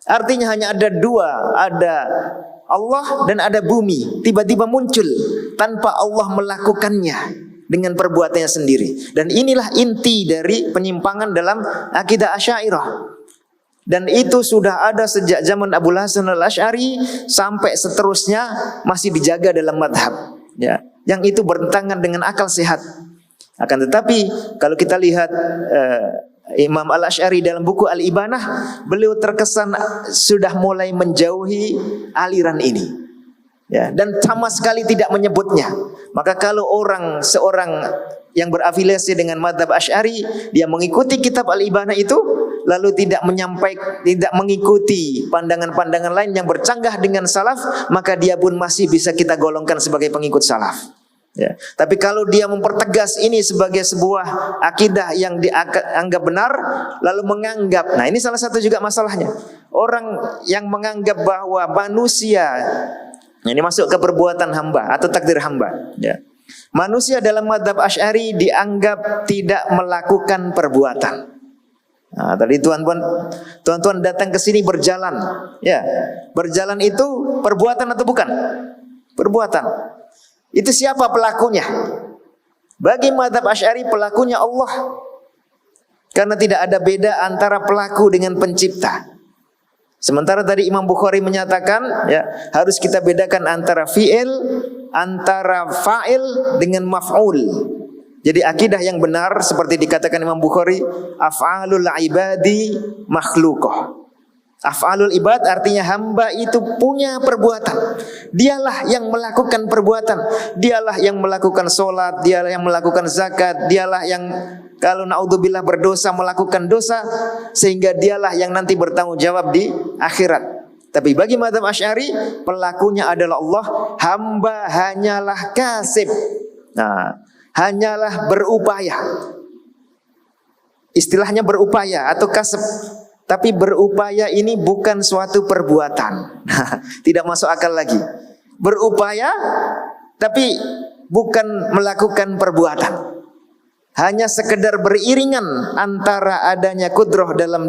Artinya hanya ada dua, ada Allah dan ada bumi. Tiba-tiba muncul tanpa Allah melakukannya dengan perbuatannya sendiri. Dan inilah inti dari penyimpangan dalam akidah Asy'ariyah. Dan itu sudah ada sejak zaman Abu Hasan Al-Asy'ari sampai seterusnya masih dijaga dalam madhab. Ya, yang itu bertentangan dengan akal sehat. Akan tetapi kalau kita lihat Imam Al-Asy'ari dalam buku Al-Ibanah, beliau terkesan sudah mulai menjauhi aliran ini. Ya, dan sama sekali tidak menyebutnya. Maka kalau seorang yang berafiliasi dengan madhab Asy'ari, dia mengikuti kitab Al-Ibanah itu, lalu tidak mengikuti pandangan-pandangan lain yang bercanggah dengan salaf, maka dia pun masih bisa kita golongkan sebagai pengikut salaf. Ya. Tapi kalau dia mempertegas ini sebagai sebuah akidah yang dianggap benar, lalu menganggap, nah ini salah satu juga masalahnya. Orang yang menganggap bahwa manusia, ini masuk ke perbuatan hamba atau takdir hamba. Ya. Manusia dalam madhab Asy'ari dianggap tidak melakukan perbuatan. Nah, tadi tuan-tuan datang ke sini berjalan. Ya, berjalan itu perbuatan atau bukan? Perbuatan. Itu siapa pelakunya? Bagi madhab Asy'ari pelakunya Allah. Karena tidak ada beda antara pelaku dengan pencipta. Sementara tadi Imam Bukhari menyatakan, ya, harus kita bedakan antara fi'il, antara fa'il dengan maf'ul. Jadi akidah yang benar seperti dikatakan Imam Bukhari, af'alul ibadi makhluqah. Af'alul ibad artinya hamba itu punya perbuatan. Dialah yang melakukan perbuatan. Dialah yang melakukan sholat, dialah yang melakukan zakat, dialah yang kalau naudzubillah berdosa melakukan dosa, sehingga dialah yang nanti bertanggung jawab di akhirat. Tapi bagi mazhab Asy'ari, pelakunya adalah Allah, hamba hanyalah kasib. Nah, hanyalah berupaya. Istilahnya berupaya atau kasab. Tapi berupaya ini bukan suatu perbuatan. Tidak masuk akal lagi. Berupaya tapi bukan melakukan perbuatan. hanya sekedar beriringan antara adanya kudrah dalam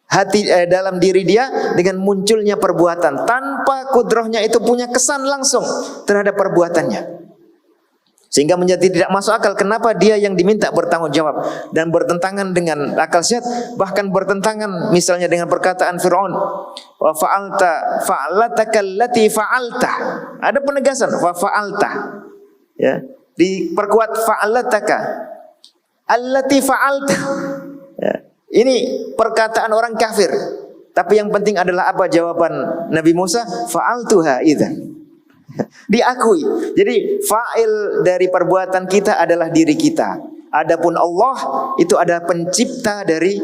hati dalam diri dia dengan munculnya perbuatan tanpa kudrahnya itu punya kesan langsung terhadap perbuatannya. Sehingga menjadi tidak masuk akal kenapa dia yang diminta bertanggung jawab dan bertentangan dengan akal sehat, bahkan bertentangan misalnya dengan perkataan Fir'aun, wa fa'alta fa'alataka allati fa'alta. Ada penegasan wa fa'alta. Ya, diperkuat fa'alataka allati fa'alta. Ya, ini perkataan orang kafir. Tapi yang penting adalah apa jawaban Nabi Musa? Fa'altuha idzan. Diakui. Jadi fa'il dari perbuatan kita adalah diri kita. Adapun Allah itu adalah pencipta dari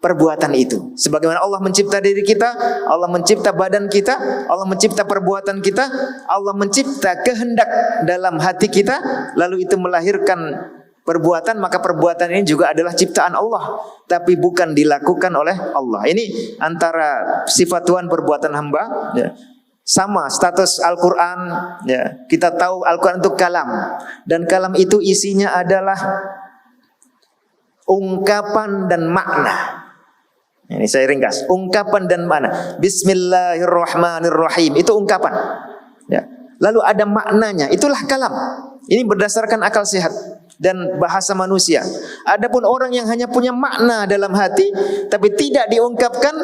perbuatan itu. Sebagaimana Allah mencipta diri kita, Allah mencipta badan kita, Allah mencipta perbuatan kita, Allah mencipta kehendak dalam hati kita, lalu itu melahirkan perbuatan, maka perbuatan ini juga adalah ciptaan Allah, tapi bukan dilakukan oleh Allah. Ini antara sifat Tuhan perbuatan hamba, ya. Sama status Al-Quran, ya. Kita tahu Al-Quran itu kalam, dan kalam itu isinya adalah ungkapan dan makna. Ini saya ringkas, ungkapan dan makna. Bismillahirrahmanirrahim itu ungkapan, ya. Lalu ada maknanya, itulah kalam. Ini berdasarkan akal sehat dan bahasa manusia. Adapun orang yang hanya punya makna dalam hati tapi tidak diungkapkan,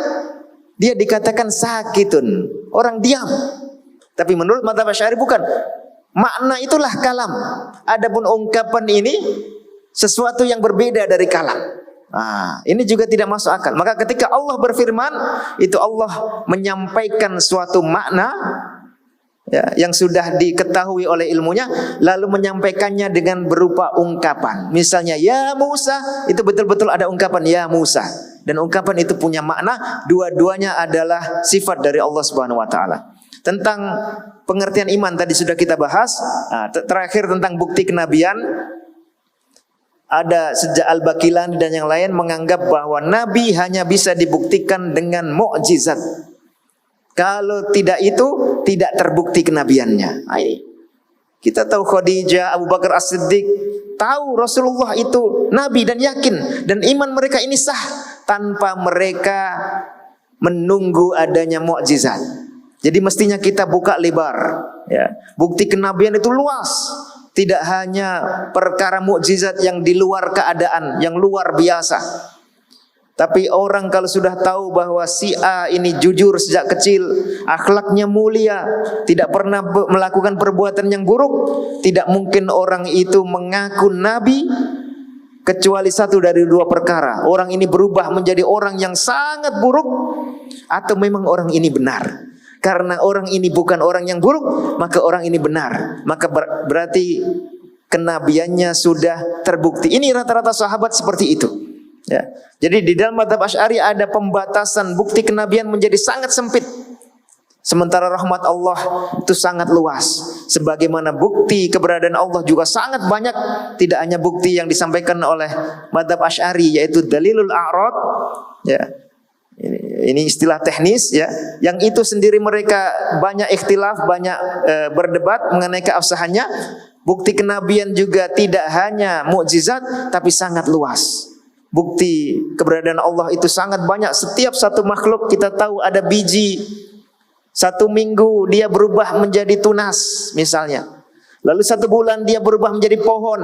dia dikatakan sakitun, orang diam. Tapi menurut mazhab Asy'ari bukan. Makna itulah kalam. Adapun ungkapan ini sesuatu yang berbeda dari kalam. Nah, ini juga tidak masuk akal. Maka ketika Allah berfirman, itu Allah menyampaikan suatu makna, ya, yang sudah diketahui oleh ilmunya, lalu menyampaikannya dengan berupa ungkapan. Misalnya ya Musa, itu betul-betul ada ungkapan ya Musa. Dan ungkapan itu punya makna, dua-duanya adalah sifat dari Allah Subhanahu wa taala. Tentang pengertian iman tadi sudah kita bahas. Nah, terakhir tentang bukti kenabian, ada sejak Al-Baqilani dan yang lain menganggap bahwa nabi hanya bisa dibuktikan dengan mukjizat. Kalau tidak itu tidak terbukti kenabiannya. Nah, ini kita tahu Khadijah, Abu Bakar As-Siddiq tahu Rasulullah itu nabi dan yakin, dan iman mereka ini sah tanpa mereka menunggu adanya mukjizat. Jadi mestinya kita buka lebar, ya. Bukti kenabian itu luas. Tidak hanya perkara mukjizat yang di luar keadaan, yang luar biasa. Tapi orang kalau sudah tahu bahwa si A ini jujur sejak kecil, akhlaknya mulia, tidak pernah melakukan perbuatan yang buruk, tidak mungkin orang itu mengaku nabi kecuali satu dari dua perkara. Orang ini berubah menjadi orang yang sangat buruk, atau memang orang ini benar. Karena orang ini bukan orang yang buruk, maka orang ini benar. Maka berarti kenabiannya sudah terbukti. Ini rata-rata sahabat seperti itu, ya. Jadi di dalam mazhab Asy'ari ada pembatasan bukti kenabian menjadi sangat sempit. Sementara rahmat Allah itu sangat luas. Sebagaimana bukti keberadaan Allah juga sangat banyak. Tidak hanya bukti yang disampaikan oleh mazhab Asy'ari, yaitu dalilul a'rad, ya. Ini istilah teknis, ya. Yang itu sendiri mereka banyak ikhtilaf, banyak berdebat mengenai keabsahannya. Bukti kenabian juga tidak hanya mukjizat tapi sangat luas. Bukti keberadaan Allah itu sangat banyak. Setiap satu makhluk kita tahu ada biji. 1 minggu dia berubah menjadi tunas misalnya. Lalu 1 bulan dia berubah menjadi pohon.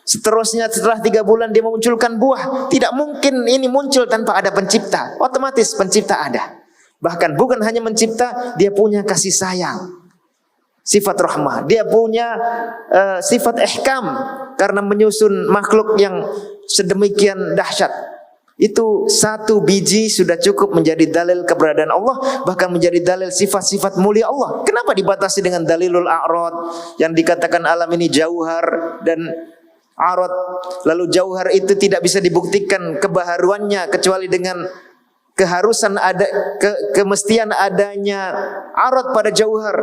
Seterusnya setelah 3 bulan dia memunculkan buah. Tidak mungkin ini muncul tanpa ada pencipta. Otomatis pencipta ada. Bahkan bukan hanya mencipta, dia punya kasih sayang, sifat rahmah. Dia punya sifat ihkam karena menyusun makhluk yang sedemikian dahsyat. Itu 1 biji sudah cukup menjadi dalil keberadaan Allah, bahkan menjadi dalil sifat-sifat mulia Allah. Kenapa dibatasi dengan dalilul a'rad yang dikatakan alam ini jauhar dan arad? Lalu jauhar itu tidak bisa dibuktikan kebaharuannya kecuali dengan keharusan ada kemestian adanya arad pada jauhar.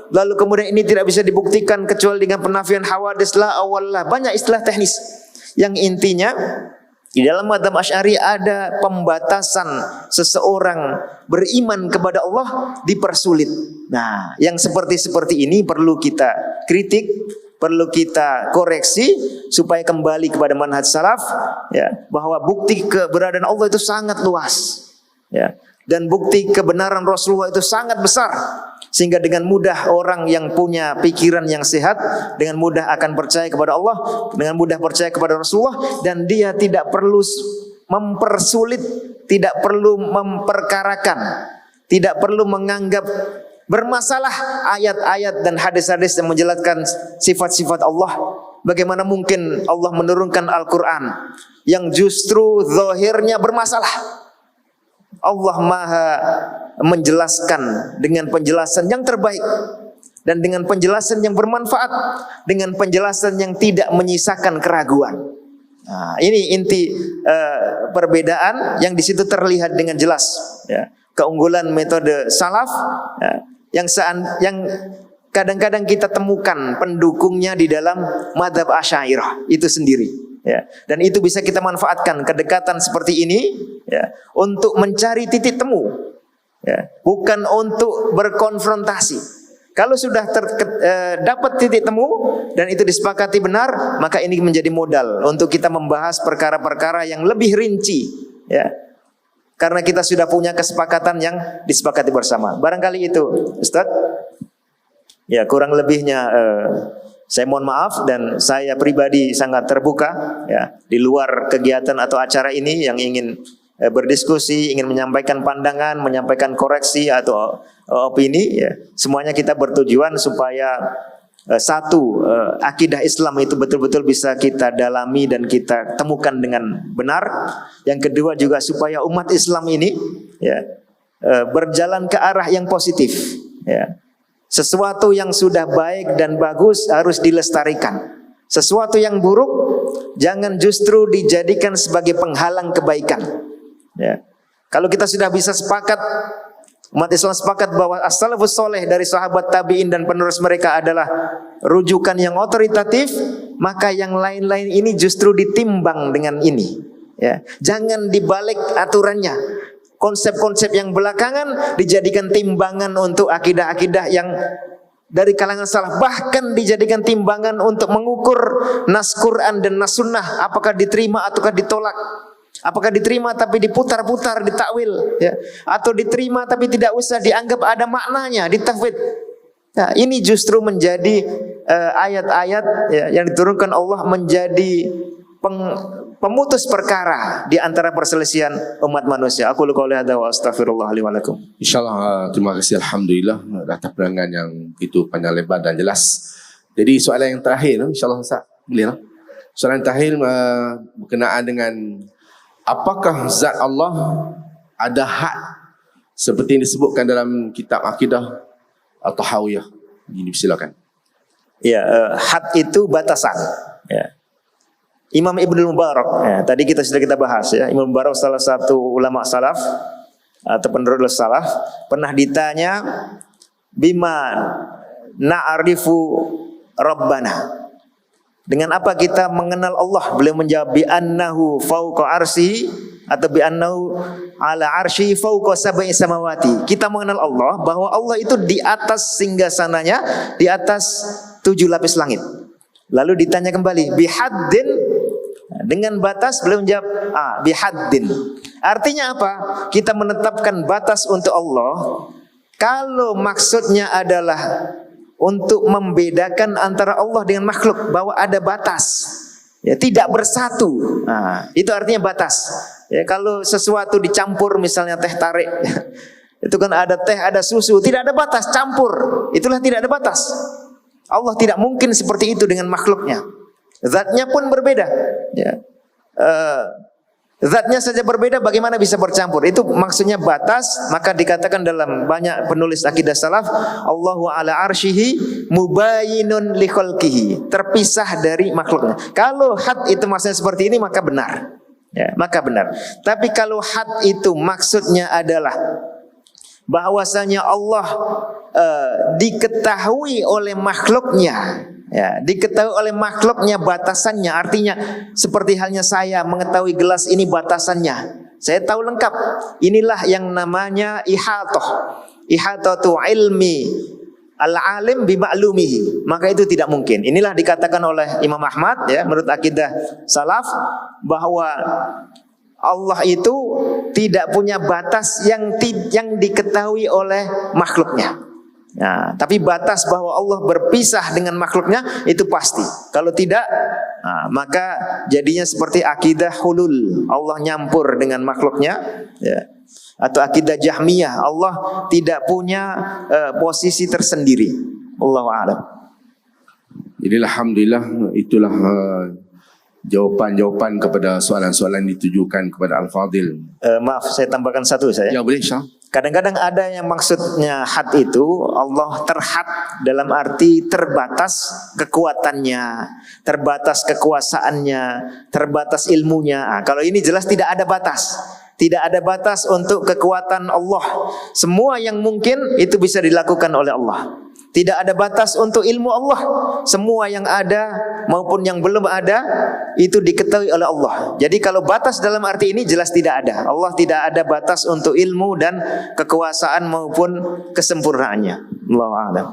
Lalu kemudian ini tidak bisa dibuktikan kecuali dengan penafian hawadis la awallah. Banyak istilah teknis. Yang intinya di dalam mazhab Asy'ari ada pembatasan seseorang beriman kepada Allah dipersulit. Nah, yang seperti ini perlu kita kritik, perlu kita koreksi supaya kembali kepada manhaj salaf, ya, bahwa bukti keberadaan Allah itu sangat luas, ya, dan bukti kebenaran Rasulullah itu sangat besar, sehingga dengan mudah orang yang punya pikiran yang sehat dengan mudah akan percaya kepada Allah, dengan mudah percaya kepada Rasulullah, dan dia tidak perlu mempersulit, tidak perlu memperkarakan, tidak perlu menganggap bermasalah ayat-ayat dan hadis-hadis yang menjelaskan sifat-sifat Allah. Bagaimana mungkin Allah menurunkan Al-Quran yang justru zahirnya bermasalah? Allah Maha menjelaskan dengan penjelasan yang terbaik dan dengan penjelasan yang bermanfaat, dengan penjelasan yang tidak menyisakan keraguan. Nah, ini inti perbedaan yang di situ terlihat dengan jelas, ya. Keunggulan metode salaf, ya, yang kadang-kadang kita temukan pendukungnya di dalam mazhab Asy'ariyah itu sendiri, ya. Dan itu bisa kita manfaatkan kedekatan seperti ini, ya, untuk mencari titik temu, ya, bukan untuk berkonfrontasi. Kalau sudah dapat titik temu dan itu disepakati benar, maka ini menjadi modal untuk kita membahas perkara-perkara yang lebih rinci, ya. Karena kita sudah punya kesepakatan yang disepakati bersama. Barangkali itu, Ustaz. Ya, kurang lebihnya saya mohon maaf, dan saya pribadi sangat terbuka, ya, di luar kegiatan atau acara ini yang ingin berdiskusi, ingin menyampaikan pandangan, menyampaikan koreksi atau opini, ya. Semuanya kita bertujuan supaya satu, akidah Islam itu betul-betul bisa kita dalami dan kita temukan dengan benar. Yang kedua juga supaya umat Islam ini, ya, berjalan ke arah yang positif, ya. Sesuatu yang sudah baik dan bagus harus dilestarikan. Sesuatu yang buruk jangan justru dijadikan sebagai penghalang kebaikan, ya. Kalau kita sudah bisa sepakat, umat Islam sepakat bahwa as-salafus soleh dari sahabat tabi'in dan penerus mereka adalah rujukan yang otoritatif, maka yang lain-lain ini justru ditimbang dengan ini, ya. Jangan dibalik aturannya. Konsep-konsep yang belakangan dijadikan timbangan untuk akidah-akidah yang dari kalangan salaf, bahkan dijadikan timbangan untuk mengukur nas Quran dan nas sunnah, apakah diterima ataukah ditolak. Apakah diterima tapi diputar-putar, ditakwil, ya, atau diterima tapi tidak usah dianggap ada maknanya, ditafwid. Nah, ini justru menjadi ayat-ayat, ya, yang diturunkan Allah menjadi pemutus perkara di antara perselisihan umat manusia. Aku qouli hadza wa astaghfirullah li wa lakum. InsyaAllah, terima kasih, Alhamdulillah atas penerangan yang itu panjang lebar dan jelas. Jadi soalan yang terakhir, insyaAllah Ustaz, boleh, soalan terakhir berkenaan dengan apakah zat Allah ada had seperti yang disebutkan dalam kitab akidah atau Hawiyah? Ini silakan. Ya, had itu batasan, ya. Imam Ibnu Mubarak, ya, tadi sudah kita bahas, ya. Imam Mubarak salah satu ulama salaf atau penerus salaf, pernah ditanya, bima na'arifu Rabbana, dengan apa kita mengenal Allah? Beliau menjawab, bi annahu fauqa arsy atau bi annahu ala arsy fauqa sab'i samawati. Kita mengenal Allah bahwa Allah itu di atas singgasananya, di atas 7 lapis langit. Lalu ditanya kembali, bihaddin, dengan batas. Beliau menjawab, bihaddin. Artinya apa? Kita menetapkan batas untuk Allah kalau maksudnya adalah untuk membedakan antara Allah dengan makhluk, bahwa ada batas, ya, tidak bersatu. Nah, itu artinya batas. Ya, kalau sesuatu dicampur, misalnya teh tarik, itu kan ada teh, ada susu, tidak ada batas, campur. Itulah tidak ada batas. Allah tidak mungkin seperti itu dengan makhluknya. Zatnya pun berbeda, ya. Zatnya saja berbeda, bagaimana bisa bercampur? Itu maksudnya batas. Maka dikatakan dalam banyak penulis akidah salaf, Allahu ala arsyihi mubayinun li khalqihi, terpisah dari makhluknya. Kalau had itu maksudnya seperti ini, maka benar, ya, maka benar. Tapi kalau had itu maksudnya adalah bahwasanya Allah diketahui oleh makhluknya, ya, diketahui oleh makhluknya batasannya. Artinya seperti halnya saya mengetahui gelas ini batasannya, saya tahu lengkap. Inilah yang namanya ihatah, ihatatu ilmi al-alim bima'lumihi, maka itu tidak mungkin. Inilah dikatakan oleh Imam Ahmad ya, menurut akidah salaf, bahwa Allah itu tidak punya batas yang diketahui oleh makhluknya. Nah, tapi batas bahwa Allah berpisah dengan makhluknya itu pasti. Kalau tidak, maka jadinya seperti akidah hulul, Allah nyampur dengan makhluknya, ya. Atau akidah Jahmiyah, Allah tidak punya posisi tersendiri. Allahu a'lam. Jadi alhamdulillah itulah jawapan-jawapan kepada soalan-soalan ditujukan kepada Al-Fadil. Maaf, saya tambahkan satu saya. Ya boleh Syah. Kadang-kadang ada yang maksudnya had itu Allah terhad dalam arti terbatas kekuatannya, terbatas kekuasaannya, terbatas ilmunya. Kalau ini jelas tidak ada batas. Tidak ada batas untuk kekuatan Allah. Semua yang mungkin itu bisa dilakukan oleh Allah. Tidak ada batas untuk ilmu Allah. Semua yang ada maupun yang belum ada itu diketahui oleh Allah. Jadi kalau batas dalam arti ini jelas tidak ada. Allah tidak ada batas untuk ilmu dan kekuasaan maupun kesempurnaannya. Allahu a'lam.